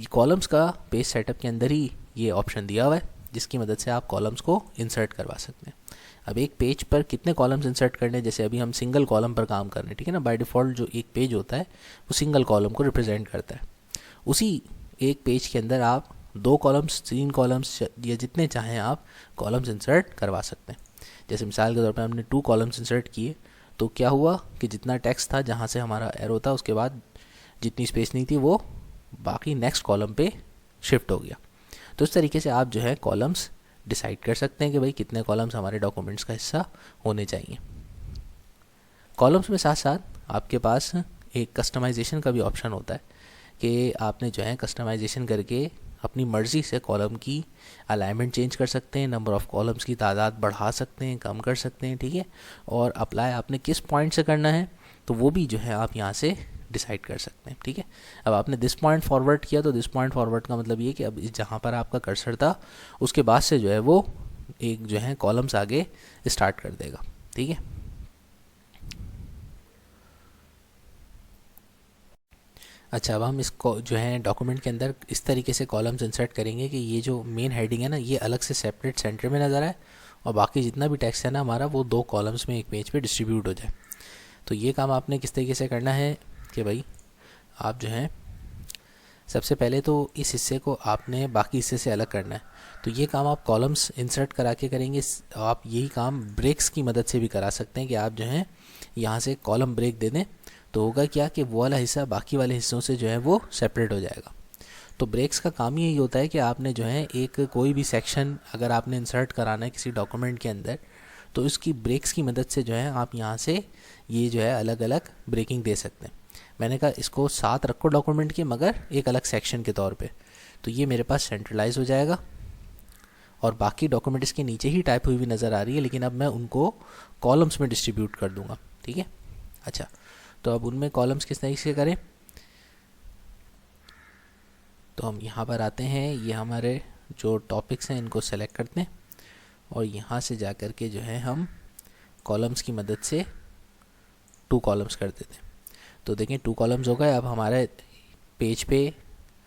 Speaker 1: कॉलम्स का पेज सेटअप के अंदर ही ये ऑप्शन दिया हुआ है जिसकी मदद से आप कॉलम्स को इंसर्ट करवा सकते हैं। अब एक पेज पर कितने कॉलम्स इंसर्ट करने, जैसे अभी हम सिंगल कॉलम पर काम कर रहे हैं, ठीक है ना। बाय डिफ़ॉल्ट जो एक पेज होता है वो सिंगल कॉलम को रिप्रेजेंट करता है। उसी एक पेज के अंदर आप 2 कॉलम्स, 3 कॉलम्स या जितने चाहें आप कॉलम्स इंसर्ट करवा सकते हैं। जैसे मिसाल के तौर पर हमने 2 कॉलम्स इंसर्ट किए, तो क्या हुआ कि जितना टेक्स्ट था जहाँ से हमारा एरो था उसके बाद जितनी स्पेस नहीं थी वो बाकी नेक्स्ट कॉलम पे शिफ्ट हो गया। तो इस तरीके से आप जो है कॉलम्स डिसाइड कर सकते हैं कि भाई कितने कॉलम्स हमारे डॉक्यूमेंट्स का हिस्सा होने चाहिए। कॉलम्स में साथ साथ आपके पास एक कस्टमाइजेशन का भी ऑप्शन होता है कि आपने जो है कस्टमाइजेशन करके अपनी मर्ज़ी से कॉलम की अलाइनमेंट चेंज कर सकते हैं, नंबर ऑफ़ कॉलम्स की तादाद बढ़ा सकते हैं, कम कर सकते हैं, ठीक है। और अप्लाई आपने किस पॉइंट से करना है तो वो भी जो है आप यहाँ से डिसाइड कर सकते हैं, ठीक है। अब आपने दिस पॉइंट फॉरवर्ड किया तो दिस पॉइंट फॉरवर्ड का मतलब ये कि अब जहाँ पर आपका कर्सर था उसके बाद से जो है वो एक जो है कॉलम्स आगे स्टार्ट कर देगा, ठीक है। अच्छा, अब हम इसको जो है डॉक्यूमेंट के अंदर इस तरीके से कॉलम्स इंसर्ट करेंगे कि ये जो मेन हेडिंग है ना ये अलग से सेपरेट सेंटर में नज़र आए और बाकी जितना भी टेक्स्ट है ना हमारा वो 2 कॉलम्स में एक पेज पे डिस्ट्रीब्यूट हो जाए। तो ये काम आपने किस तरीके से करना है कि भाई आप जो है सबसे पहले तो इस हिस्से को आपने बाकी हिस्से से अलग करना है। तो ये काम आप कॉलम्स इंसर्ट करा के करेंगे। आप यही काम ब्रेक्स की मदद से भी करा सकते हैं कि आप जो है यहाँ से कॉलम ब्रेक दे दें, तो होगा क्या कि वो वाला हिस्सा बाकी वाले हिस्सों से जो है वो सेपरेट हो जाएगा। तो ब्रेक्स का काम ही यही होता है कि आपने जो है एक कोई भी सेक्शन अगर आपने इंसर्ट कराना है किसी डॉक्यूमेंट के अंदर, तो इसकी ब्रेक्स की मदद से जो है आप यहाँ से ये जो है अलग अलग ब्रेकिंग दे सकते हैं। मैंने कहा इसको साथ रखो डॉक्यूमेंट के मगर एक अलग सेक्शन के तौर पे, तो ये मेरे पास सेंट्रलाइज हो जाएगा और बाकी डॉक्यूमेंट इसके नीचे ही टाइप हुई हुई नज़र आ रही है, लेकिन अब मैं उनको कॉलम्स में डिस्ट्रीब्यूट कर दूंगा, ठीक है। अच्छा, तो अब उनमें कॉलम्स किस तरीके से करें, तो हम यहाँ पर आते हैं, ये हमारे जो टॉपिक्स हैं इनको सेलेक्ट करते हैं और यहाँ से जा कर के जो है हम कॉलम्स की मदद से 2 कॉलम्स कर देते हैं। तो देखें 2 कॉलम्स हो गए। अब हमारे पेज पे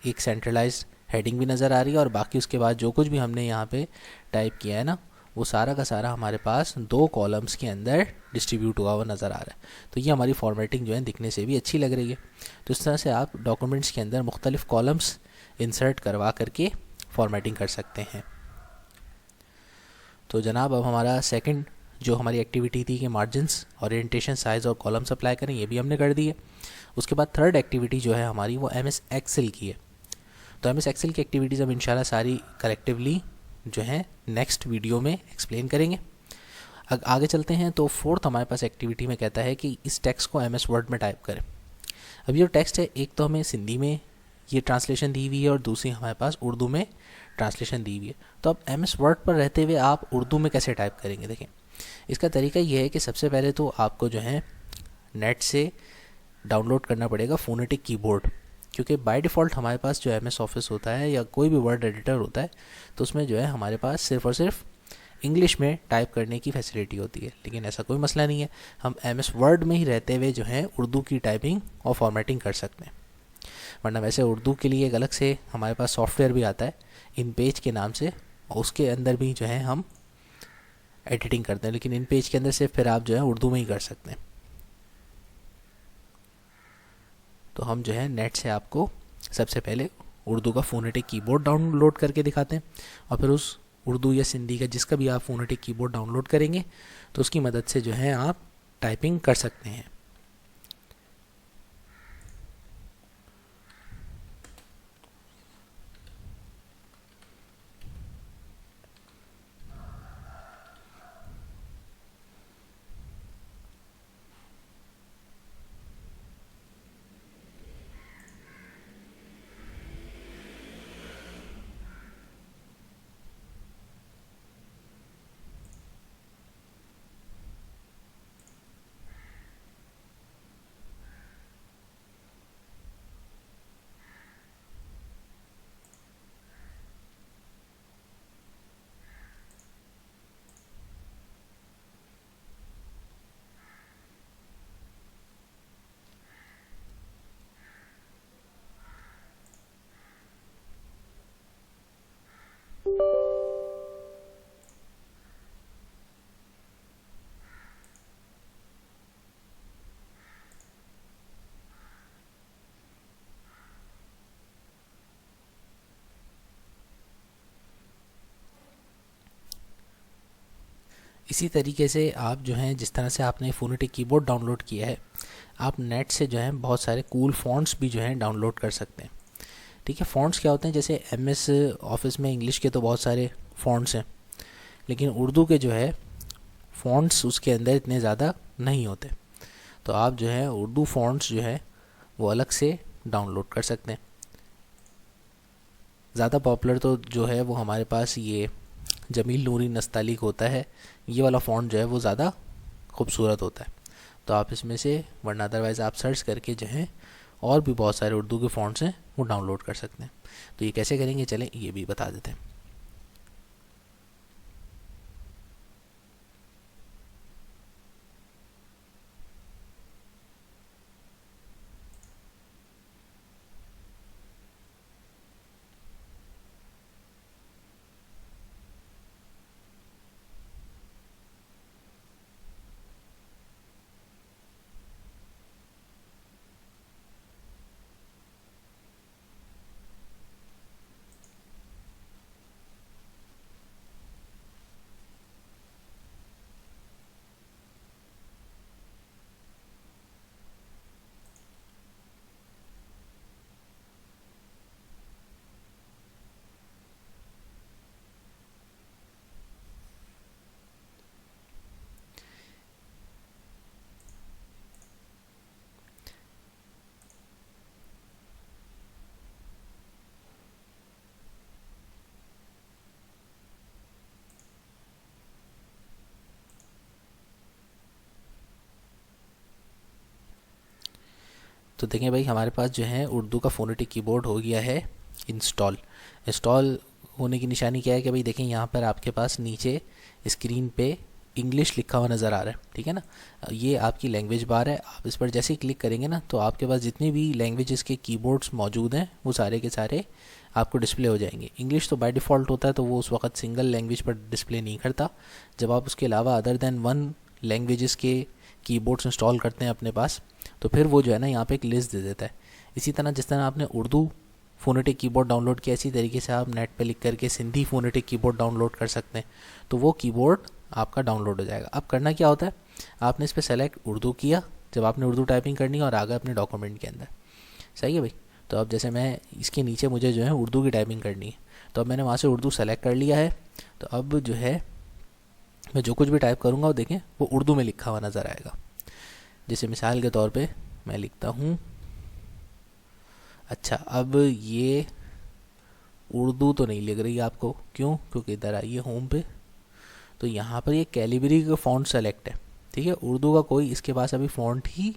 Speaker 1: एक सेंट्रलाइज्ड हेडिंग भी नज़र आ रही है और बाकी उसके बाद जो कुछ भी हमने यहाँ पे टाइप किया है ना वो सारा का सारा हमारे पास 2 कॉलम्स के अंदर डिस्ट्रीब्यूट हुआ हुआ नज़र आ रहा है। तो ये हमारी फॉर्मेटिंग जो है दिखने से भी अच्छी लग रही है। तो इस तरह से आप डॉक्यूमेंट्स के अंदर मुख्तलिफ कॉलम्स इंसर्ट करवा करके फॉर्मेटिंग कर सकते हैं। तो जनाब अब हमारा सेकंड जो हमारी एक्टिविटी थी कि मार्जिन्स, ओरिएंटेशन, साइज़ और कॉलम्स अप्लाई करें, ये भी हमने कर दी है। उसके बाद थर्ड एक्टिविटी जो है हमारी वो MS एक्सेल की है। तो MS एक्सेल की एक्टिविटीज़ हम इंशाल्लाह सारी कलेक्टिवली जो है नेक्स्ट वीडियो में एक्सप्लेन करेंगे। आगे चलते हैं। तो फोर्थ हमारे पास एक्टिविटी में कहता है कि इस टेक्स्ट को MS वर्ड में टाइप करें। अब ये टेक्स्ट है, एक तो हमें सिंधी में ये ट्रांसलेशन दी हुई है और दूसरी हमारे पास उर्दू में ट्रांसलेशन दी हुई है। तो अब MS वर्ड पर रहते हुए आप उर्दू में कैसे टाइप करेंगे, देखें इसका तरीका ये है कि सबसे पहले तो आपको जो है नेट से डाउनलोड करना पड़ेगा फोनेटिक कीबोर्ड, क्योंकि बाय डिफ़ॉल्ट हमारे पास जो MS ऑफिस होता है या कोई भी वर्ड एडिटर होता है तो उसमें जो है हमारे पास सिर्फ़ और सिर्फ इंग्लिश में टाइप करने की फैसिलिटी होती है। लेकिन ऐसा कोई मसला नहीं है, हम MS वर्ड में ही रहते हुए जो है उर्दू की टाइपिंग और फॉर्मेटिंग कर सकते हैं। वरना वैसे उर्दू के लिए एक अलग से हमारे पास सॉफ्टवेयर भी आता है इन पेज के नाम से, उसके अंदर भी जो है हम एडिटिंग करते हैं, लेकिन इन पेज के अंदर से फिर आप जो है उर्दू में ही कर सकते हैं। तो हम जो है नेट से आपको सबसे पहले उर्दू का फोनेटिक कीबोर्ड डाउनलोड करके दिखाते हैं और फिर उस उर्दू या सिंधी का जिसका भी आप फोनेटिक कीबोर्ड डाउनलोड करेंगे तो उसकी मदद से जो है आप टाइपिंग कर सकते हैं। इसी तरीके से आप जो है जिस तरह से आपने फोनेटिक कीबोर्ड डाउनलोड किया है, आप नेट से जो है बहुत सारे कूल फ़ॉन्ट्स भी जो हैं डाउनलोड कर सकते हैं। ठीक है, फ़ॉन्ट्स क्या होते हैं, जैसे MS ऑफिस में इंग्लिश के तो बहुत सारे फ़ॉन्ट्स हैं, लेकिन उर्दू के जो है फ़ॉन्ट्स उसके अंदर इतने ज़्यादा नहीं होते। तो आप जो है उर्दू फ़ॉन्ट्स जो है वो अलग से डाउनलोड कर सकते हैं। ज़्यादा पॉपुलर तो जो है वो हमारे पास ये जमील नूरी नस्तालिक होता है। ये वाला फ़ॉन्ट जो है वो ज़्यादा खूबसूरत होता है। तो आप इसमें से, वरना अदरवाइज़ आप सर्च करके जो है और भी बहुत सारे उर्दू के फ़ॉन्ट्स हैं वो डाउनलोड कर सकते हैं। तो ये कैसे करेंगे, चलें ये भी बता देते हैं। तो देखें भाई, हमारे पास जो है उर्दू का फ़ोनेटिक कीबोर्ड हो गया है इंस्टॉल। इंस्टॉल होने की निशानी क्या है कि भाई देखें, यहाँ पर आपके पास नीचे स्क्रीन पे इंग्लिश लिखा हुआ नज़र आ रहा है। ठीक है ना, ये आपकी लैंग्वेज बार है। आप इस पर जैसे ही क्लिक करेंगे ना, तो आपके पास जितनी भी लैंग्वेजेस के कीबोर्ड्स मौजूद हैं वो सारे के सारे आपको डिस्प्ले हो जाएंगे। इंग्लिश तो बाय डिफ़ॉल्ट होता है, तो वो उस वक्त सिंगल लैंग्वेज पर डिस्प्ले नहीं करता। जब आप उसके अलावा अदर देन वन लैंग्वेजेस के कीबोर्ड्स इंस्टॉल करते हैं अपने पास, तो फिर वो जो है ना यहाँ पे एक लिस्ट दे देता है। इसी तरह जिस तरह आपने उर्दू फ़ोनेटिक कीबोर्ड डाउनलोड किया, इसी तरीके से आप नेट पे लिख करके सिंधी फ़ोनेटिक कीबोर्ड डाउनलोड कर सकते हैं। तो वो कीबोर्ड आपका डाउनलोड हो जाएगा। अब करना क्या होता है, आपने इस पर सेलेक्ट उर्दू किया जब आपने उर्दू टाइपिंग करनी है, और आ गए अपने डॉक्यूमेंट के अंदर। सही है भाई। तो अब जैसे मैं इसके नीचे मुझे जो है उर्दू की टाइपिंग करनी है, तो अब मैंने वहाँ से उर्दू सेलेक्ट कर लिया है। तो अब जो है मैं जो कुछ भी टाइप करूँगा वो देखें वो उर्दू में लिखा हुआ नज़र आएगा। जैसे मिसाल के तौर पे मैं लिखता हूँ, अच्छा अब ये उर्दू तो नहीं लिख रही आपको, क्यों, क्योंकि इधर आइए होम पे, तो यहाँ पर ये कैलिबरी का फ़ॉन्ट सेलेक्ट है। ठीक है, उर्दू का कोई इसके पास अभी फ़ॉन्ट ही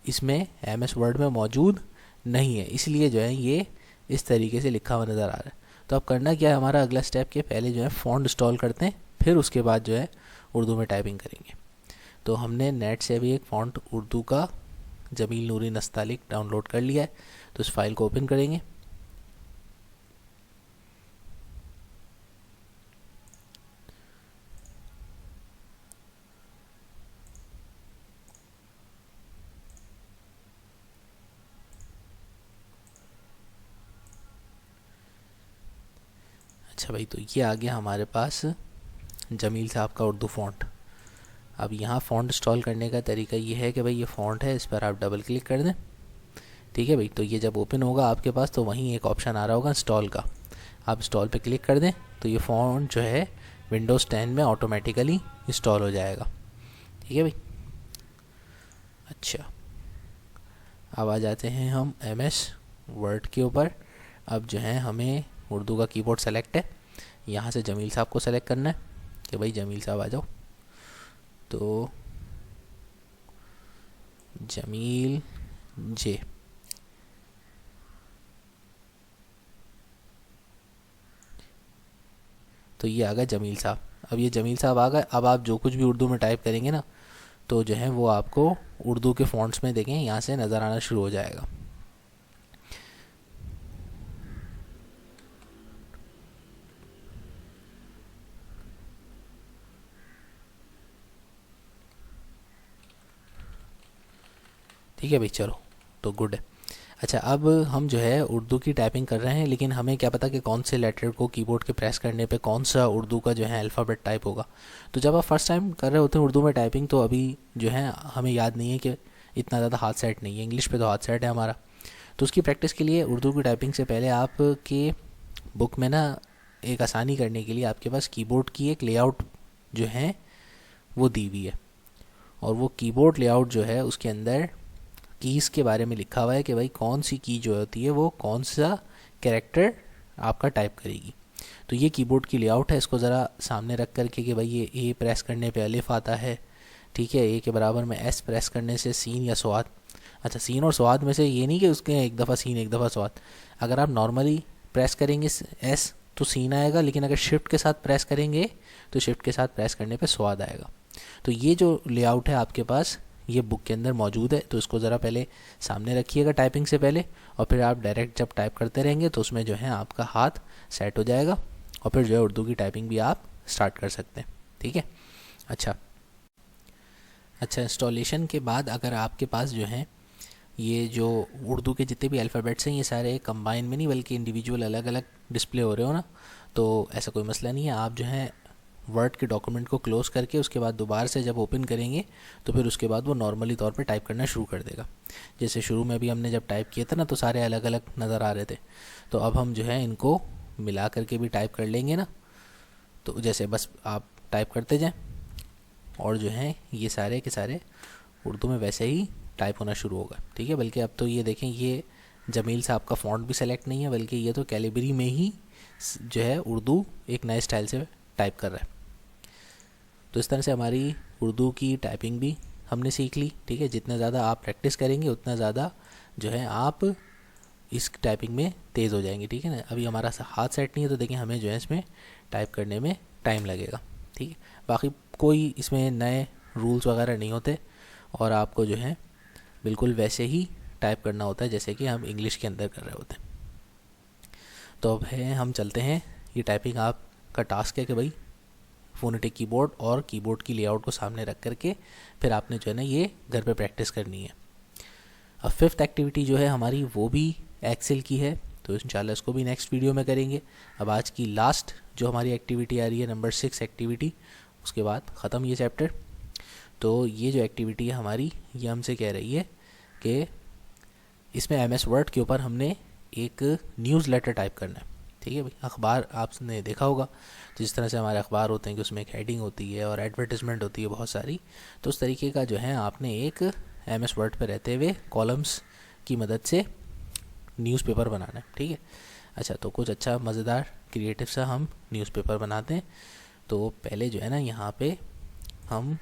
Speaker 1: इसमें MS वर्ड में मौजूद नहीं है, इसलिए जो है ये इस तरीके से लिखा हुआ नज़र आ रहा है। तो अब करना क्या है, हमारा अगला स्टेप के पहले जो है फ़ॉन्ट इंस्टॉल करते हैं, फिर उसके बाद जो है उर्दू में टाइपिंग करेंगे। तो हमने नेट से अभी एक फ़ॉन्ट उर्दू का जमील नूरी नस्तालिक डाउनलोड कर लिया है। तो इस फाइल को ओपन करेंगे। अच्छा भाई, तो ये आ गया हमारे पास जमील साहब का उर्दू फ़ॉन्ट। अब यहाँ फ़ॉन्ट इंस्टॉल करने का तरीका ये है कि भाई ये फ़ॉन्ट है, इस पर आप डबल क्लिक कर दें। ठीक है भाई, तो ये जब ओपन होगा आपके पास, तो वहीं एक ऑप्शन आ रहा होगा इंस्टॉल का, आप इंस्टॉल पे क्लिक कर दें, तो ये फ़ॉन्ट जो है विंडोज़ 10 में ऑटोमेटिकली इंस्टॉल हो जाएगा। ठीक है भाई। अच्छा, अब आ जाते हैं हम MS वर्ड के ऊपर। अब जो है हमें उर्दू का कीबोर्ड सेलेक्ट है, यहाँ से जमील साहब को सेलेक्ट करना है कि भाई जमील साहब आ जाओ। तो जमील जे, तो ये आ गया जमील साहब। अब ये जमील साहब आ गए। अब आप जो कुछ भी उर्दू में टाइप करेंगे ना, तो जो है वो आपको उर्दू के फ़ॉन्ट्स में देखें यहाँ से नज़र आना शुरू हो जाएगा। ठीक है भाई, चलो तो गुड है। अच्छा, अब हम जो है उर्दू की टाइपिंग कर रहे हैं, लेकिन हमें क्या पता कि कौन से लेटर को कीबोर्ड के प्रेस करने पे कौन सा उर्दू का जो है अल्फ़ाबेट टाइप होगा। तो जब आप फर्स्ट टाइम कर रहे होते हैं उर्दू में टाइपिंग, तो अभी जो है हमें याद नहीं है कि इतना ज़्यादा हाथ सेट नहीं है, इंग्लिश पे तो हाथ सेट है हमारा। तो उसकी प्रैक्टिस के लिए उर्दू की टाइपिंग से पहले आपके बुक में ना, एक आसानी करने के लिए आपके पास कीबोर्ड की एक लेआउट जो है वो दी हुई है। और वो कीबोर्ड लेआउट जो है उसके अंदर कीज़ के बारे में लिखा हुआ है कि भाई कौन सी की जो होती है वो कौन सा कैरेक्टर आपका टाइप करेगी। तो ये कीबोर्ड की लेआउट है, इसको ज़रा सामने रख करके कि भाई ये ए प्रेस करने पे अलिफ आता है, ठीक है, ए के बराबर में एस प्रेस करने से सीन या स्वाद। अच्छा, सीन और स्वाद में से ये नहीं कि उसके एक दफ़ा सीन एक दफ़ा स्वाद। अगर आप नॉर्मली प्रेस करेंगे एस तो सीन आएगा, लेकिन अगर शिफ्ट के साथ प्रेस करेंगे तो शिफ्ट के साथ प्रेस करने पे स्वाद आएगा। तो ये जो लेआउट है आपके पास ये बुक के अंदर मौजूद है, तो इसको ज़रा पहले सामने रखिएगा टाइपिंग से पहले, और फिर आप डायरेक्ट जब टाइप करते रहेंगे तो उसमें जो है आपका हाथ सेट हो जाएगा, और फिर जो है उर्दू की टाइपिंग भी आप स्टार्ट कर सकते हैं। ठीक है। अच्छा, इंस्टॉलेशन के बाद अगर आपके पास जो है ये जो उर्दू के जितने भी अल्फ़ाबेट्स हैं ये सारे कंबाइन में नहीं बल्कि इंडिविजुअल अलग अलग डिस्प्ले हो रहे हो ना, तो ऐसा कोई मसला नहीं है। आप जो है वर्ड के डॉक्यूमेंट को क्लोज़ करके उसके बाद दोबारा से जब ओपन करेंगे तो फिर उसके बाद वो नॉर्मली तौर पे टाइप करना शुरू कर देगा। जैसे शुरू में भी हमने जब टाइप किया था ना तो सारे अलग अलग नज़र आ रहे थे, तो अब हम जो है इनको मिला करके भी टाइप कर लेंगे ना। तो जैसे बस आप टाइप करते जाएं और जो है ये सारे के सारे उर्दू में वैसे ही टाइप होना शुरू होगा। ठीक है, बल्कि अब तो ये देखें, ये जमील साहब का फ़ॉन्ट भी सेलेक्ट नहीं है, बल्कि ये तो कैलिबरी में ही जो है उर्दू एक नए स्टाइल से टाइप कर रहा है। तो इस तरह से हमारी उर्दू की टाइपिंग भी हमने सीख ली। ठीक है, जितना ज़्यादा आप प्रैक्टिस करेंगे उतना ज़्यादा जो है आप इस टाइपिंग में तेज़ हो जाएंगे। ठीक है ना, अभी हमारा हाथ सेट नहीं है तो देखिए हमें जो है इसमें टाइप करने में टाइम लगेगा। ठीक है, बाकी कोई इसमें नए रूल्स वगैरह नहीं होते, और आपको जो है बिल्कुल वैसे ही टाइप करना होता है जैसे कि हम इंग्लिश के अंदर कर रहे होते हैं। तो अब है हम चलते हैं, ये टाइपिंग आपका टास्क है कि भाई फ़ोनेटिक कीबोर्ड और कीबोर्ड की लेआउट को सामने रख करके फिर आपने जो है ना ये घर पे प्रैक्टिस करनी है। अब फिफ्थ एक्टिविटी जो है हमारी वो भी एक्सेल की है, तो इंशाल्लाह इसको भी नेक्स्ट वीडियो में करेंगे। अब आज की लास्ट जो हमारी एक्टिविटी आ रही है नंबर 6 एक्टिविटी, उसके बाद ख़त्म ये चैप्टर। तो ये जो एक्टिविटी है हमारी ये हमसे कह रही है कि इसमें एमएस वर्ड के ऊपर हमने एक न्यूज़ लेटर टाइप करना है। ठीक है भाई, अखबार आपने देखा होगा जिस तरह से हमारे अखबार होते हैं कि उसमें एक हेडिंग होती है और एडवर्टिजमेंट होती है बहुत सारी, तो उस तरीके का जो है आपने एक एमएस वर्ड पे रहते हुए कॉलम्स की मदद से न्यूज़पेपर बनाना है। ठीक है। अच्छा, तो कुछ अच्छा मज़ेदार क्रिएटिव सा हम न्यूज़पेपर बनाते हैं। तो पहले जो है ना यहाँ पे हम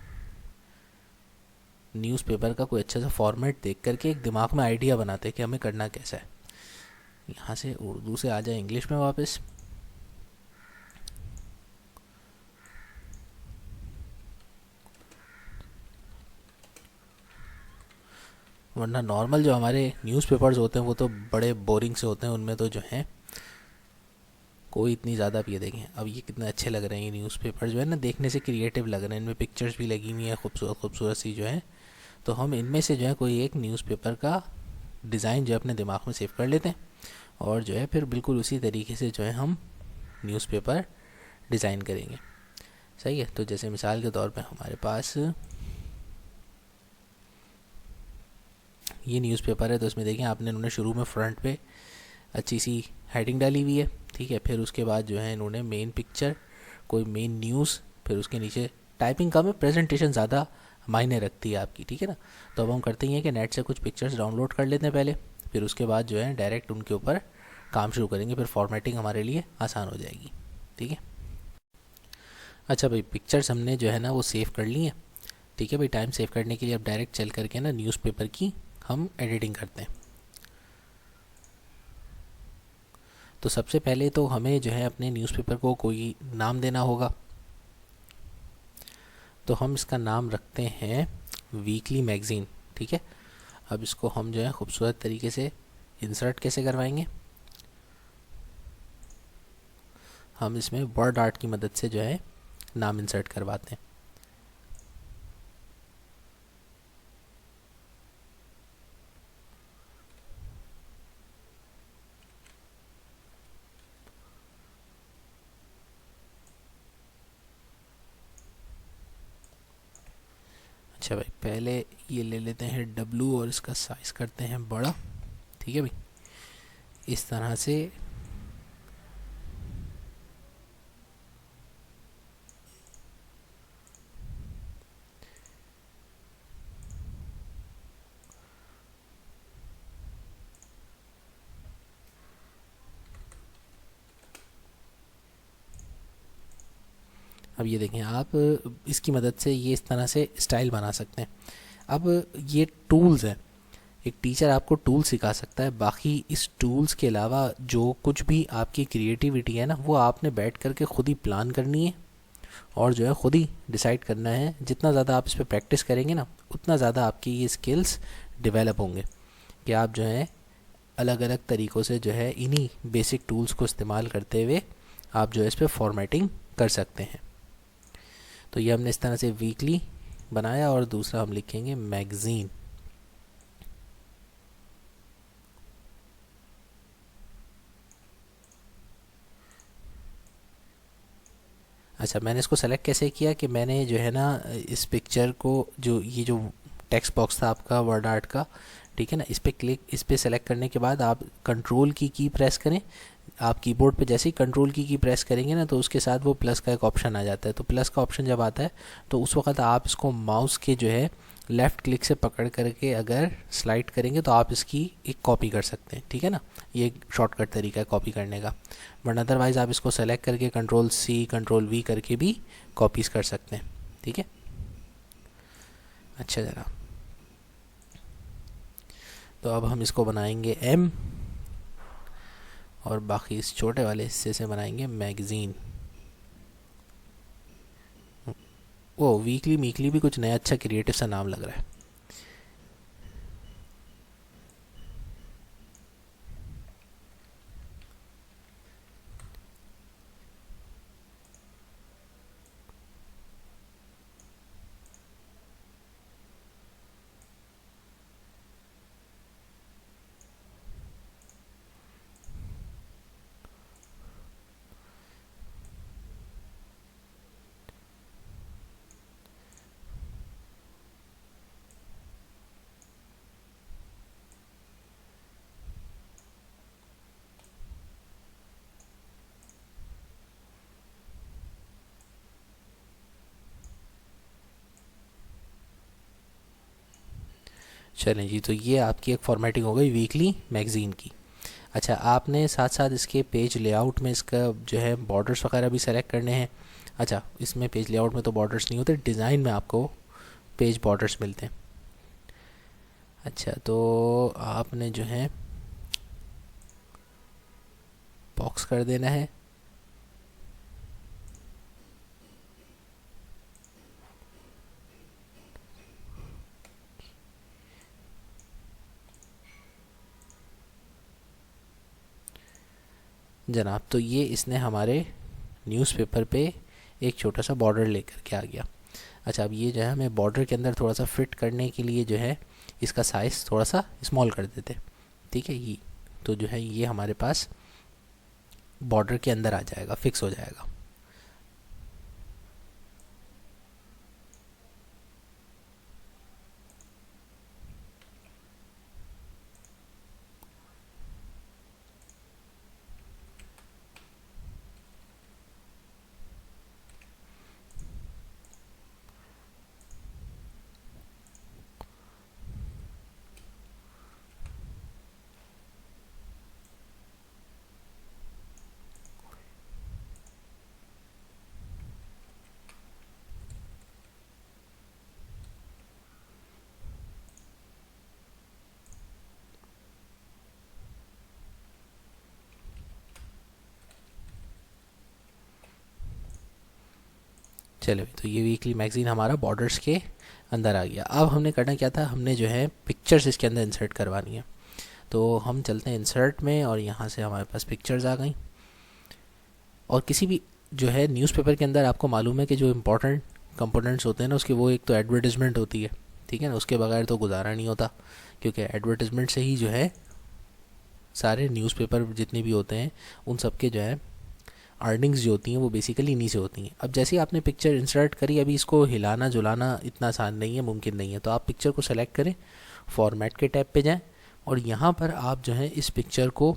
Speaker 1: न्यूज़पेपर का कोई अच्छा सा फॉर्मेट देख करके एक दिमाग में आइडिया बनाते हैं कि हमें करना कैसा है। यहाँ से उर्दू से आ जाए इंग्लिश में वापस। वरना नॉर्मल जो हमारे न्यूज़पेपर्स होते हैं वो तो बड़े बोरिंग से होते हैं, उनमें तो जो है कोई इतनी ज़्यादा भी, देखें अब ये कितने अच्छे लग रहे हैं। ये न्यूज़पेपर जो है ना देखने से क्रिएटिव लग रहे हैं, इनमें पिक्चर्स भी लगी हुई हैं खूबसूरत खूबसूरत सी जो है। तो हम इनमें से जो है कोई एक न्यूज़पेपर का डिज़ाइन जो है अपने दिमाग में सेव कर लेते हैं, और जो है फिर बिल्कुल उसी तरीके से जो है हम न्यूज़पेपर डिज़ाइन करेंगे। सही है। तो जैसे मिसाल के तौर पे हमारे पास ये न्यूज़पेपर है, तो इसमें देखें आपने इन्होंने शुरू में फ्रंट पे अच्छी सी हेडिंग डाली हुई है। ठीक है, फिर उसके बाद जो है इन्होंने मेन पिक्चर, कोई मेन न्यूज़, फिर उसके नीचे टाइपिंग का में प्रेजेंटेशन ज़्यादा मायने रखती है आपकी। ठीक है ना, तो अब हम करते हैं कि नेट से कुछ पिक्चर्स डाउनलोड कर लेते हैं पहले, फिर उसके बाद जो है डायरेक्ट उनके ऊपर काम शुरू करेंगे, फिर फॉर्मेटिंग हमारे लिए आसान हो जाएगी। ठीक है। अच्छा भाई, पिक्चर्स हमने जो है ना वो सेव कर ली हैं। ठीक है भाई, टाइम सेव करने के लिए अब डायरेक्ट चल करके ना न्यूज़पेपर की हम एडिटिंग करते हैं। तो सबसे पहले तो हमें जो है अपने न्यूज़पेपर को कोई नाम देना होगा। तो हम इसका नाम रखते हैं वीकली मैगज़ीन। ठीक है, अब इसको हम जो है खूबसूरत तरीके से इंसर्ट कैसे करवाएंगे, हम इसमें वर्ड आर्ट की मदद से जो है नाम इंसर्ट करवाते हैं। अच्छा भाई, पहले ये ले लेते हैं W और इसका साइज़ करते हैं बड़ा। ठीक है भाई, इस तरह से। अब ये देखें आप, इसकी मदद से ये इस तरह से स्टाइल बना सकते हैं। अब ये टूल्स हैं, एक टीचर आपको टूल सिखा सकता है, बाकी इस टूल्स के अलावा जो कुछ भी आपकी क्रिएटिविटी है ना, वो आपने बैठ कर के खुद ही प्लान करनी है और जो है ख़ुद ही डिसाइड करना है। जितना ज़्यादा आप इस पर प्रैक्टिस करेंगे ना, उतना ज़्यादा आपकी ये स्किल्स डेवलप होंगे कि आप जो है अलग अलग तरीक़ों से जो है इन्हीं बेसिक टूल्स को इस्तेमाल करते हुए आप जो है इस पर फॉर्मेटिंग कर सकते हैं। तो ये हमने इस तरह से वीकली बनाया और दूसरा हम लिखेंगे मैगज़ीन। अच्छा, मैंने इसको सेलेक्ट कैसे किया कि मैंने जो है ना इस पिक्चर को, जो ये जो टेक्स्ट बॉक्स था आपका वर्ड आर्ट का, ठीक है ना, इस पे सेलेक्ट करने के बाद आप कंट्रोल की प्रेस करें। आप कीबोर्ड पे जैसे ही कंट्रोल की प्रेस करेंगे ना, तो उसके साथ वो प्लस का एक ऑप्शन आ जाता है। तो प्लस का ऑप्शन जब आता है तो उस वक्त आप इसको माउस के जो है लेफ़्ट क्लिक से पकड़ करके अगर स्लाइड करेंगे तो आप इसकी एक कॉपी कर सकते हैं। ठीक है ना, ये एक शॉर्टकट तरीका है कॉपी करने का। बट अदरवाइज़ आप इसको सेलेक्ट करके कंट्रोल C कंट्रोल V करके भी कॉपीज़ कर सकते हैं। ठीक है, अच्छा जरा, तो अब हम इसको बनाएंगे M और बाकी इस छोटे वाले हिस्से से बनाएंगे मैगज़ीन। वो वीकली मीकली भी कुछ नया अच्छा क्रिएटिव सा नाम लग रहा है। चलें जी, तो ये आपकी एक फॉर्मेटिंग हो गई वीकली मैगज़ीन की। अच्छा, आपने साथ साथ इसके पेज लेआउट में इसका जो है बॉर्डर्स वगैरह भी सेलेक्ट करने हैं। अच्छा, इसमें पेज लेआउट में तो बॉर्डर्स नहीं होते, डिज़ाइन में आपको पेज बॉर्डर्स मिलते हैं। अच्छा, तो आपने जो है बॉक्स कर देना है। जनाब, तो ये इसने हमारे न्यूज़पेपर पे एक छोटा सा बॉर्डर लेकर के आ गया। अच्छा, अब ये जो है हमें बॉर्डर के अंदर थोड़ा सा फिट करने के लिए जो है इसका साइज़ थोड़ा सा स्मॉल कर देते। ठीक है, ये तो जो है ये हमारे पास बॉर्डर के अंदर आ जाएगा, फिक्स हो जाएगा। चलो, तो ये वीकली मैगज़ीन हमारा बॉर्डर्स के अंदर आ गया। अब हमने करना क्या था, हमने जो है पिक्चर्स इसके अंदर इंसर्ट करवानी है। तो हम चलते हैं इंसर्ट में और यहाँ से हमारे पास पिक्चर्स आ गई। और किसी भी जो है न्यूज़पेपर के अंदर आपको मालूम है कि जो इम्पोर्टेंट कंपोनेंट्स होते हैं ना, उसके वो एक तो एडवर्टिजमेंट होती है। ठीक है ना, उसके बगैर तो गुजारा नहीं होता, क्योंकि एडवर्टिजमेंट से ही जो है सारे न्यूज़पेपर जितने भी होते हैं उन सब के जो है अर्निंग्स जो होती हैं वो बेसिकली इन्हीं से होती हैं। अब जैसे ही आपने पिक्चर इंसर्ट करी, अभी इसको हिलाना जुलाना इतना आसान नहीं है, मुमकिन नहीं है, तो आप पिक्चर को सेलेक्ट करें, फॉर्मेट के टैब पे जाएं और यहाँ पर आप जो है इस पिक्चर को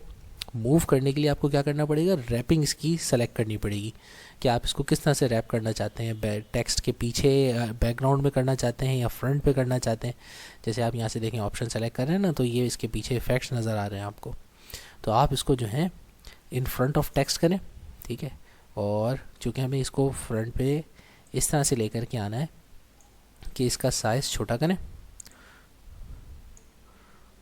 Speaker 1: मूव करने के लिए आपको क्या करना पड़ेगा, रैपिंग इसकी सेलेक्ट करनी पड़ेगी कि आप इसको किस तरह से रैप करना चाहते हैं, टेक्स्ट के पीछे बैकग्राउंड में करना चाहते हैं या फ्रंट पे करना चाहते हैं। जैसे आप यहाँ से देखें ऑप्शन सेलेक्ट कर रहे हैं ना, तो ये इसके पीछे इफेक्ट्स नज़र आ रहे हैं आपको, तो आप इसको जो है इन फ्रंट ऑफ टेक्स्ट करें, ठीक है। और चूँकि हमें इसको फ्रंट पे इस तरह से लेकर के आना है कि इसका साइज़ छोटा करें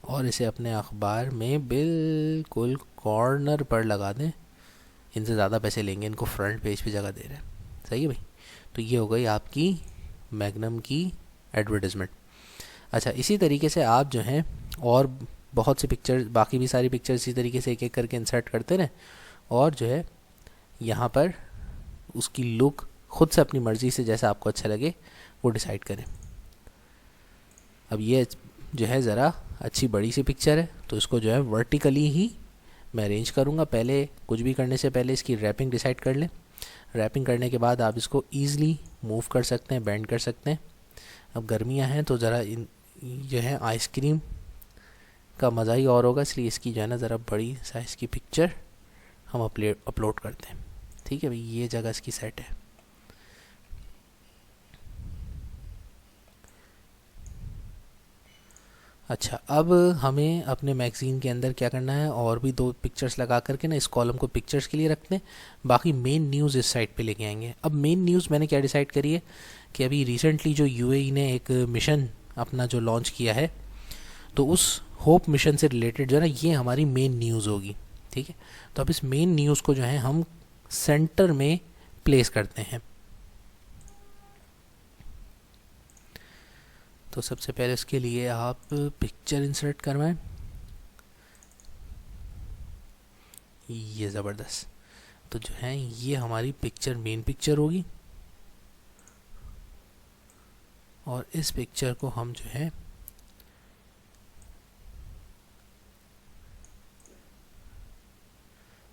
Speaker 1: और इसे अपने अखबार में बिल्कुल कॉर्नर पर लगा दें। इनसे ज़्यादा पैसे लेंगे, इनको फ्रंट पेज पे जगह दे रहे हैं, सही है भाई। तो ये हो गई आपकी मैग्नम की एडवर्टाइजमेंट। अच्छा, इसी तरीके से आप जो हैं और बहुत सी पिक्चर, बाकी भी सारी पिक्चर इसी तरीके से एक एक करके इंसर्ट करते रहें और जो है यहाँ पर उसकी लुक खुद से अपनी मर्ज़ी से जैसा आपको अच्छा लगे वो डिसाइड करें। अब ये जो है ज़रा अच्छी बड़ी सी पिक्चर है, तो इसको जो है वर्टिकली ही मैं अरेंज करूँगा। पहले कुछ भी करने से पहले इसकी रैपिंग डिसाइड कर लें। रैपिंग करने के बाद आप इसको ईज़िली मूव कर सकते हैं, बेंड कर सकते हैं। अब गर्मियाँ हैं तो ज़रा जो है आइसक्रीम का मज़ा ही और होगा, इसलिए इसकी जो है ना ज़रा बड़ी साइज़ की पिक्चर हम अपलोड करते हैं, ठीक है भाई। ये जगह इसकी सेट है। अच्छा, अब हमें अपने मैगज़ीन के अंदर क्या करना है, और भी 2 पिक्चर्स लगा करके ना इस कॉलम को पिक्चर्स के लिए रखते हैं, बाकी मेन न्यूज़ इस साइड पे लेके आएंगे। अब मेन न्यूज़ मैंने क्या डिसाइड करी है कि अभी रिसेंटली जो यूएई ने एक मिशन अपना जो लॉन्च किया है, तो उस होप मिशन से रिलेटेड जो है ना ये हमारी मेन न्यूज़ होगी, ठीक है। तो अब इस मेन न्यूज़ को जो है हम सेंटर में प्लेस करते हैं। तो सबसे पहले इसके लिए आप पिक्चर इंसर्ट करवाएं, ये ज़बरदस्त। तो जो है ये हमारी पिक्चर मेन पिक्चर होगी और इस पिक्चर को हम जो है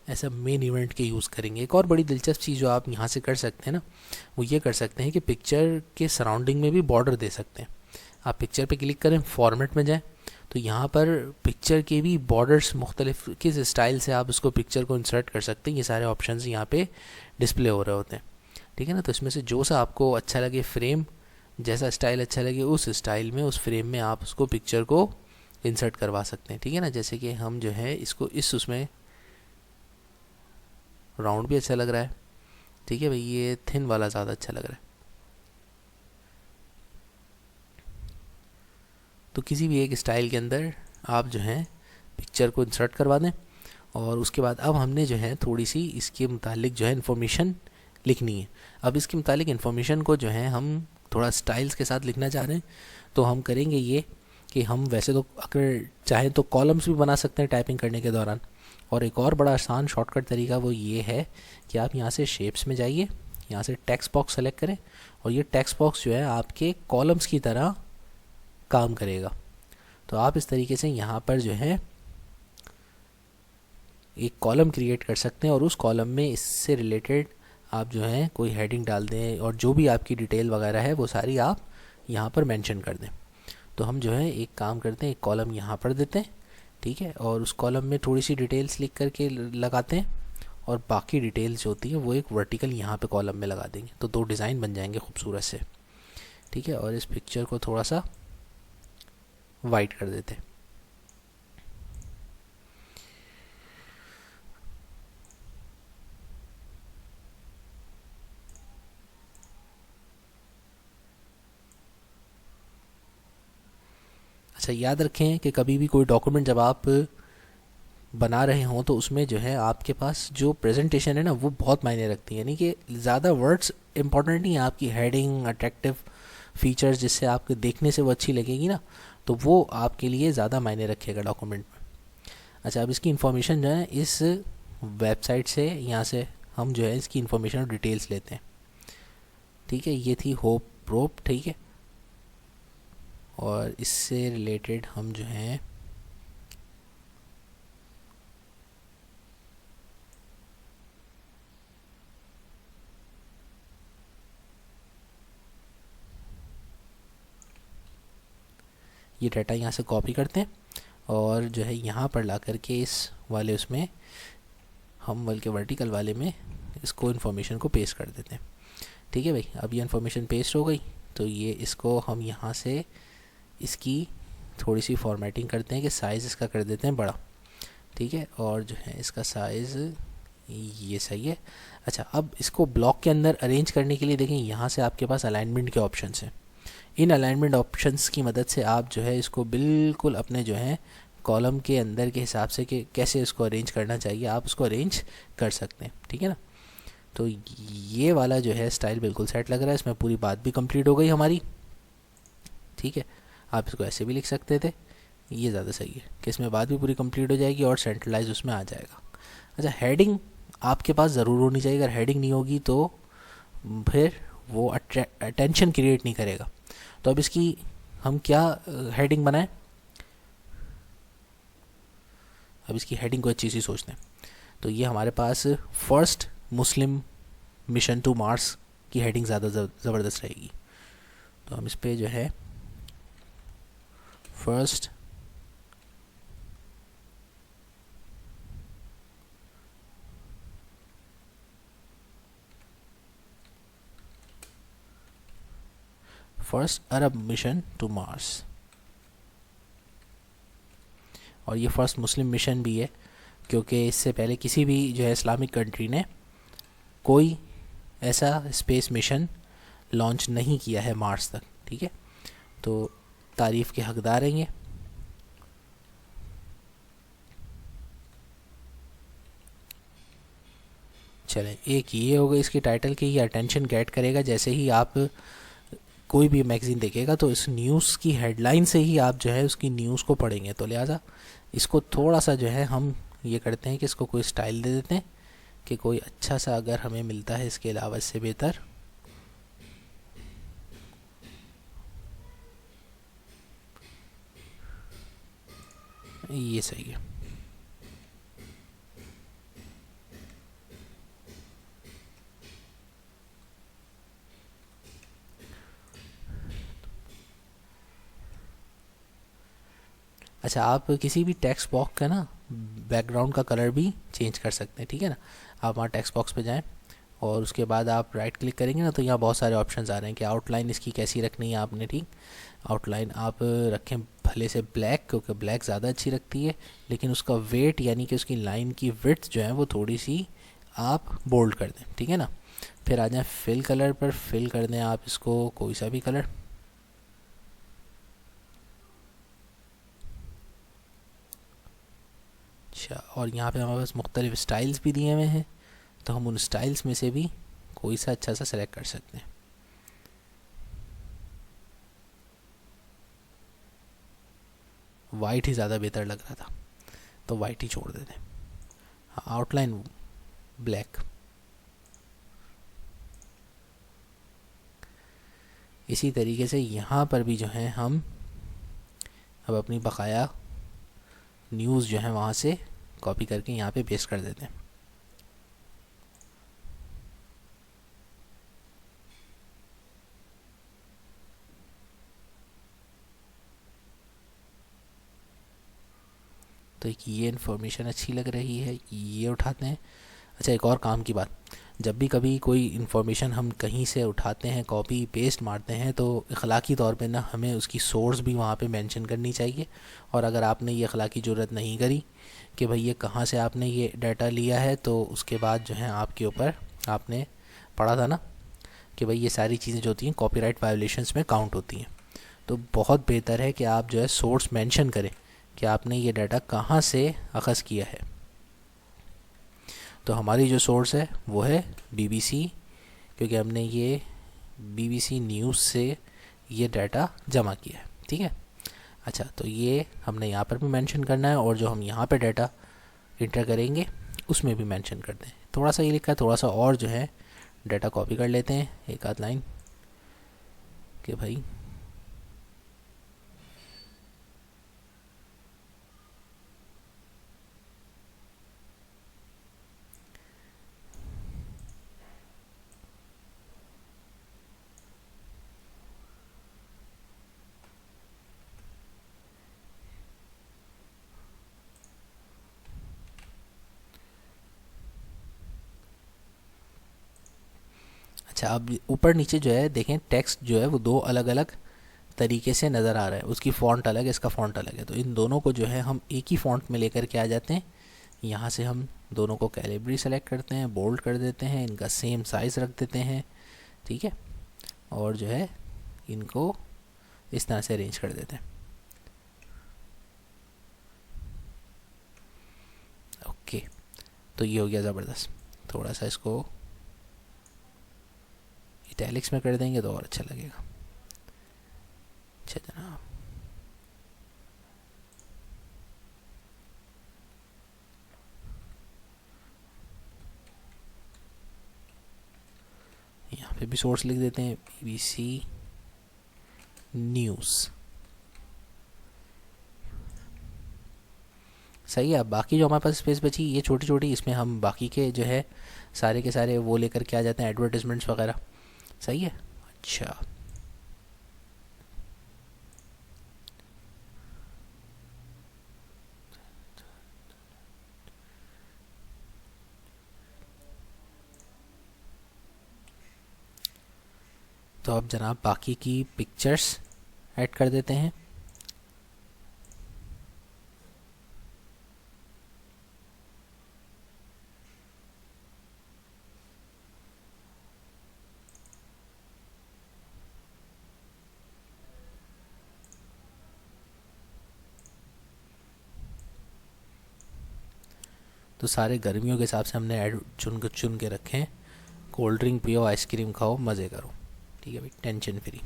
Speaker 1: ऐसा मेन इवेंट के यूज़ करेंगे। एक और बड़ी दिलचस्प चीज़ जो आप यहाँ से कर सकते हैं ना, वो ये कर सकते हैं कि पिक्चर के सराउंडिंग में भी बॉर्डर दे सकते हैं। आप पिक्चर पे क्लिक करें, फॉर्मेट में जाएं, तो यहाँ पर पिक्चर के भी बॉर्डर्स मुख्तलिफ किस स्टाइल से आप उसको पिक्चर को इंसर्ट कर सकते हैं, ये सारे ऑप्शंस यहाँ पे डिस्प्ले हो रहे होते हैं, ठीक है ना। तो इसमें से जो सा आपको अच्छा लगे, फ्रेम जैसा स्टाइल अच्छा लगे, उस स्टाइल में, उस फ्रेम में आप उसको पिक्चर को इंसर्ट करवा सकते हैं, ठीक है ना। जैसे कि हम जो है इसको इस उसमें राउंड भी अच्छा लग रहा है, ठीक है भाई, ये थिन वाला ज़्यादा अच्छा लग रहा है। तो किसी भी एक स्टाइल के अंदर आप जो है पिक्चर को इंसर्ट करवा दें और उसके बाद अब हमने जो है थोड़ी सी इसके मुतालिक जो है इन्फॉर्मेशन लिखनी है। अब इसके मुतालिक इन्फॉर्मेशन को जो है हम थोड़ा स्टाइल्स के साथ लिखना चाह रहे हैं, तो हम करेंगे ये कि हम वैसे तो अगर चाहें तो कॉलम्स भी बना सकते हैं टाइपिंग करने के दौरान, और एक और बड़ा आसान शॉर्टकट तरीका वो ये है कि आप यहाँ से शेप्स में जाइए, यहाँ से टेक्स्ट बॉक्स सेलेक्ट करें और ये टेक्स्ट बॉक्स जो है आपके कॉलम्स की तरह काम करेगा। तो आप इस तरीके से यहाँ पर जो है एक कॉलम क्रिएट कर सकते हैं और उस कॉलम में इससे रिलेटेड आप जो है कोई हेडिंग डाल दें और जो भी आपकी डिटेल वगैरह है वो सारी आप यहाँ पर मेंशन कर दें। तो हम जो है एक काम करते हैं, एक कॉलम यहाँ पर देते हैं, ठीक है, और उस कॉलम में थोड़ी सी डिटेल्स लिख करके लगाते हैं और बाकी डिटेल्स जो होती हैं वो एक वर्टिकल यहाँ पे कॉलम में लगा देंगे, तो 2 डिज़ाइन बन जाएंगे खूबसूरत से, ठीक है। और इस पिक्चर को थोड़ा सा वाइट कर देते हैं। अच्छा, याद रखें कि कभी भी कोई डॉक्यूमेंट जब आप बना रहे हों तो उसमें जो है आपके पास जो प्रेजेंटेशन है ना वो बहुत मायने रखती है, यानी कि ज़्यादा वर्ड्स इंपॉर्टेंट नहीं है, आपकी हेडिंग, अट्रैक्टिव फीचर्स जिससे आपके देखने से वो अच्छी लगेगी ना, तो वो आपके लिए ज़्यादा मायने रखेगा डॉक्यूमेंट में। अच्छा, अब इसकी इन्फॉर्मेशन जो है इस वेबसाइट से, यहाँ से हम जो है इसकी इन्फॉर्मेशन और डिटेल्स लेते हैं, ठीक है। ये थी होप प्रोप, ठीक है, और इससे रिलेटेड हम जो हैं ये डाटा यहाँ से कॉपी करते हैं और जो है यहाँ पर ला करके इस वाले उसमें हम बल्कि वर्टिकल वाले में इसको इन्फॉर्मेशन को पेस्ट कर देते हैं। ठीक है भाई, अब ये इन्फॉर्मेशन पेस्ट हो गई तो ये इसको हम यहाँ से इसकी थोड़ी सी फॉर्मेटिंग करते हैं कि साइज़ इसका कर देते हैं बड़ा। ठीक है, और जो है इसका साइज़ ये सही है। अच्छा, अब इसको ब्लॉक के अंदर अरेंज करने के लिए देखें यहाँ से आपके पास अलाइनमेंट के ऑप्शंस हैं। इन अलाइनमेंट ऑप्शंस की मदद से आप जो है इसको बिल्कुल अपने जो है कॉलम के अंदर के हिसाब से कि कैसे इसको अरेंज करना चाहिए आप उसको अरेंज कर सकते हैं। ठीक है ना, तो ये वाला जो है स्टाइल बिल्कुल सेट लग रहा है, इसमें पूरी बात भी कंप्लीट हो गई हमारी। ठीक है, आप इसको ऐसे भी लिख सकते थे, ये ज़्यादा सही है कि इसमें बात भी पूरी कंप्लीट हो जाएगी और सेंट्रलाइज उसमें आ जाएगा। अच्छा, हेडिंग आपके पास ज़रूर होनी चाहिए, अगर हेडिंग नहीं होगी तो फिर वो अटेंशन क्रिएट नहीं करेगा। तो अब इसकी हम क्या हेडिंग बनाएं, अब इसकी हेडिंग को अच्छी सी सोचते हैं। तो ये हमारे पास first Muslim mission to Mars की हेडिंग ज़्यादा ज़बरदस्त रहेगी। तो हम इस पे जो है first Arab mission to Mars, और ये फर्स्ट मुस्लिम मिशन भी है क्योंकि इससे पहले किसी भी जो है इस्लामिक कंट्री ने कोई ऐसा स्पेस मिशन लॉन्च नहीं किया है मार्स तक। ठीक है, तो तारीफ़ के हकदार हैं ये। चलें, एक ये होगा इसकी टाइटल कि ये अटेंशन गेट करेगा जैसे ही आप कोई भी मैगज़ीन देखेगा तो इस न्यूज़ की हेडलाइन से ही आप जो है उसकी न्यूज़ को पढ़ेंगे। तो लिहाजा इसको थोड़ा सा जो है हम ये करते हैं कि इसको कोई स्टाइल दे देते हैं कि कोई अच्छा सा अगर हमें मिलता है इसके अलावा इससे बेहतर। ये सही है। अच्छा, आप किसी भी टेक्स्ट बॉक्स का ना बैकग्राउंड का कलर भी चेंज कर सकते हैं। ठीक है ना, आप वहाँ टेक्स्ट बॉक्स पे जाएं और उसके बाद आप राइट क्लिक करेंगे ना तो यहाँ बहुत सारे ऑप्शंस आ रहे हैं कि आउटलाइन इसकी कैसी रखनी है आपने। ठीक, आउटलाइन आप रखें भले से ब्लैक, क्योंकि ब्लैक ज़्यादा अच्छी रखती है, लेकिन उसका वेट यानी कि उसकी लाइन की विड्थ जो है वो थोड़ी सी आप बोल्ड कर दें। ठीक है ना, फिर आ जाएँ फिल कलर पर, फिल कर दें आप इसको कोई सा भी कलर। अच्छा, और यहाँ पे हमारे पास मुख्तलिफ स्टाइल्स भी दिए हुए हैं, तो हम उन स्टाइल्स में से भी कोई सा अच्छा सा सेलेक्ट कर सकते हैं। वाइट ही ज़्यादा बेहतर लग रहा था तो वाइट ही छोड़ देते हैं। हाँ, आउटलाइन ब्लैक। इसी तरीके से यहाँ पर भी जो है हम अब अपनी बकाया न्यूज़ जो है वहाँ से कॉपी करके यहाँ पे पेस्ट कर देते हैं। तो एक ये इन्फॉर्मेशन अच्छी लग रही है, ये उठाते हैं। अच्छा, एक और काम की बात, जब भी कभी कोई इन्फॉर्मेशन हम कहीं से उठाते हैं, कॉपी पेस्ट मारते हैं, तो अखलाकी तौर पे ना हमें उसकी सोर्स भी वहाँ पे मेंशन करनी चाहिए। और अगर आपने ये अखलाकी ज़रूरत नहीं करी कि भाई ये कहाँ से आपने ये डाटा लिया है, तो उसके बाद जो है आपके ऊपर आपने पढ़ा था ना कि भाई ये सारी चीज़ें जो होती हैं कॉपीराइट वायोलेशंस में काउंट होती हैं। तो बहुत बेहतर है कि आप जो है सोर्स मेंशन करें कि आपने ये डाटा कहाँ से अख़ज़ किया है। तो हमारी जो सोर्स है वो है BBC, क्योंकि हमने ये BBC न्यूज़ से ये डाटा जमा किया है। ठीक है, अच्छा, तो ये हमने यहाँ पर भी मेंशन करना है और जो हम यहाँ पे डाटा इंटर करेंगे उसमें भी मेंशन कर दें। थोड़ा सा ये लिखा है, थोड़ा सा और जो है डाटा कॉपी कर लेते हैं एक आध लाइन कि भाई अच्छा, अब ऊपर नीचे जो है देखें, टेक्स्ट जो है वो दो अलग अलग तरीके से नज़र आ रहा है, उसकी फ़ॉन्ट अलग है, इसका फ़ॉन्ट अलग है। तो इन दोनों को जो है हम एक ही फ़ॉन्ट में लेकर के आ जाते हैं। यहाँ से हम दोनों को कैलिब्री सेलेक्ट करते हैं, बोल्ड कर देते हैं, इनका सेम साइज़ रख देते हैं, ठीक है, और जो है इनको इस तरह से अरेंज कर देते हैं। ओके, तो ये हो गया ज़बरदस्त। थोड़ा सा इसको इटैलिक्स में कर देंगे तो और अच्छा लगेगा। अच्छा जनाब, यहाँ पे भी सोर्स लिख देते हैं, BBC न्यूज़। सही है। अब बाकी जो हमारे पास स्पेस बची ये छोटी छोटी, इसमें हम बाकी के जो है सारे के सारे वो लेकर के आ जाते हैं, एडवर्टिजमेंट्स वगैरह। सही है। अच्छा, तो अब जनाब बाकी की पिक्चर्स ऐड कर देते हैं। तो सारे गर्मियों के हिसाब से हमने ऐड चुन के रखे हैं। कोल्ड ड्रिंक पियो, आइसक्रीम खाओ, मज़े करो, ठीक है भाई, टेंशन फ्री।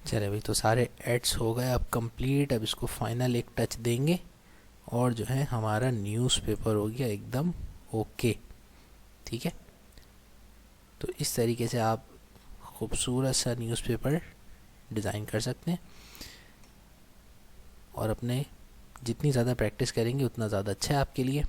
Speaker 1: चले भाई, तो सारे एड्स हो गए अब कंप्लीट। अब इसको फाइनल एक टच देंगे और जो है हमारा न्यूज़पेपर हो गया एकदम ओके, ठीक है। तो इस तरीके से आप खूबसूरत सा न्यूज़पेपर डिज़ाइन कर सकते हैं, और अपने जितनी ज़्यादा प्रैक्टिस करेंगे उतना ज़्यादा अच्छा है आपके लिए।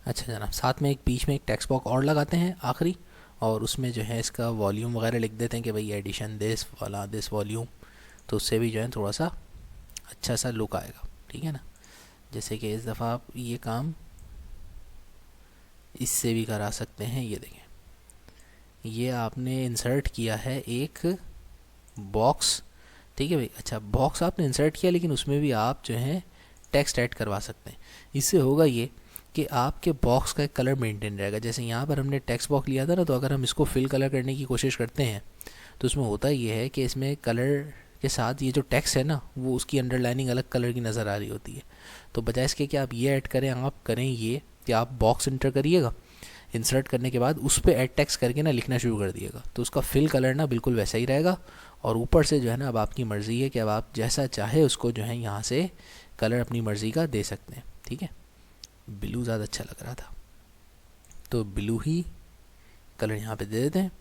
Speaker 1: अच्छा जनाब, साथ में एक बीच में एक टेक्स्ट बॉक्स और लगाते हैं आखिरी, और उसमें जो है इसका वॉल्यूम वगैरह लिख देते हैं कि भाई एडिशन दिस वाला दिस वॉल्यूम। तो उससे भी जो है थोड़ा सा अच्छा सा लुक आएगा, ठीक है ना। जैसे कि इस दफ़ा आप ये काम इससे भी करा सकते हैं। ये देखें, ये आपने इंसर्ट किया है एक बॉक्स, ठीक है भाई। अच्छा, बॉक्स आपने इंसर्ट किया, लेकिन उसमें भी आप जो है टेक्स्ट ऐड करवा सकते हैं। इससे होगा ये कि आपके बॉक्स का एक कलर मेंटेन रहेगा। जैसे यहाँ पर हमने टेक्स्ट बॉक्स लिया था ना, तो अगर हम इसको फिल कलर करने की कोशिश करते हैं तो उसमें होता ये है कि इसमें कलर के साथ ये जो टेक्स्ट है ना, वो उसकी अंडरलाइनिंग अलग कलर की नज़र आ रही होती है। तो बजाय इसके कि आप ये ऐड करें, आप करें ये कि आप बॉक्स इंटर करिएगा, इंसर्ट करने के बाद उस पर ऐड टेक्स्ट करके ना लिखना शुरू कर दिएगा, तो उसका फिल कलर ना बिल्कुल वैसा ही रहेगा। और ऊपर से जो है ना, अब आपकी मर्ज़ी है कि अब आप जैसा चाहे उसको जो है यहाँ से कलर अपनी मर्ज़ी का दे सकते हैं। ठीक है, ब्लू ज़्यादा अच्छा लग रहा था तो ब्लू ही कलर यहाँ पे दे देते हैं।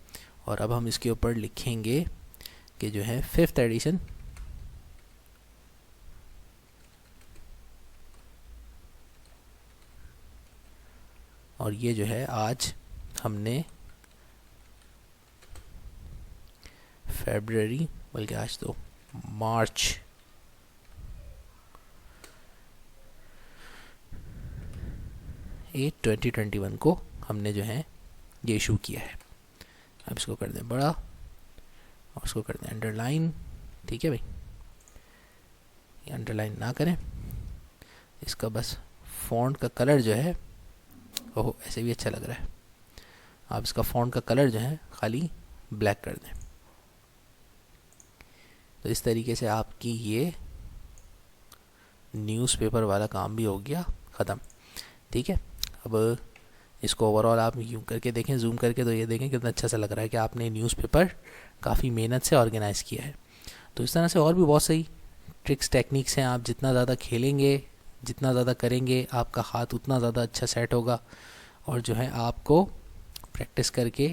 Speaker 1: और अब हम इसके ऊपर लिखेंगे कि जो है 5th एडिशन और ये जो है आज हमने फरवरी, बल्कि आज तो मार्च 8, 2021 को हमने जो है ये इशू किया है। अब इसको कर दें बड़ा और इसको कर दें अंडरलाइन। ठीक है भाई, ये अंडरलाइन ना करें, इसका बस फ़ॉन्ट का कलर जो है, ओहो ऐसे भी अच्छा लग रहा है। आप इसका फ़ॉन्ट का कलर जो है खाली ब्लैक कर दें। तो इस तरीके से आपकी ये न्यूज़पेपर वाला काम भी हो गया ख़त्म। ठीक है, अब इसको ओवरऑल आप यूँ करके देखें, जूम करके, तो ये देखें कितना अच्छा सा लग रहा है कि आपने न्यूज़पेपर काफ़ी मेहनत से ऑर्गेनाइज़ किया है। तो इस तरह से और भी बहुत सही ट्रिक्स टेक्निक्स हैं। आप जितना ज़्यादा खेलेंगे, जितना ज़्यादा करेंगे, आपका हाथ उतना ज़्यादा अच्छा सेट होगा और जो है आपको प्रैक्टिस करके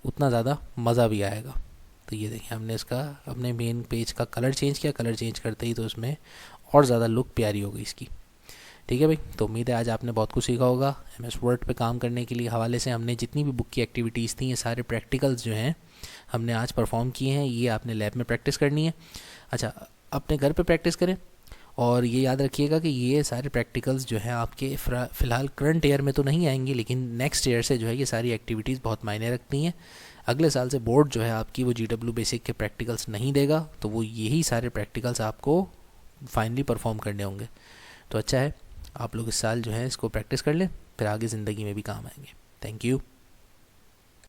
Speaker 1: उतना ज़्यादा मज़ा भी आएगा। तो ये देखिए, हमने इसका अपने मेन पेज का कलर चेंज किया, कलर चेंज करते ही तो उसमें और ज़्यादा लुक प्यारी हो गई इसकी। ठीक है भाई, तो उम्मीद है आज आपने बहुत कुछ सीखा होगा। MS वर्ड पे काम करने के लिए हवाले से हमने जितनी भी बुक की एक्टिविटीज़ थी, ये सारे प्रैक्टिकल्स जो हैं हमने आज परफॉर्म किए हैं। ये आपने लैब में प्रैक्टिस करनी है। अच्छा, अपने घर पे प्रैक्टिस करें और ये याद रखिएगा कि ये सारे प्रैक्टिकल्स जो हैं आपके फ़िलहाल करंट ईयर में तो नहीं आएंगे, लेकिन नेक्स्ट ईयर से जो है ये सारी एक्टिविटीज़ बहुत मायने रखती हैं। अगले साल से बोर्ड जो है आपकी वो GW बेसिक के प्रैक्टिकल्स नहीं देगा, तो वो यही सारे प्रैक्टिकल्स आपको फाइनली परफॉर्म करने होंगे। तो अच्छा है आप लोग इस साल जो है इसको प्रैक्टिस कर लें, फिर आगे ज़िंदगी में भी काम आएंगे। Thank you.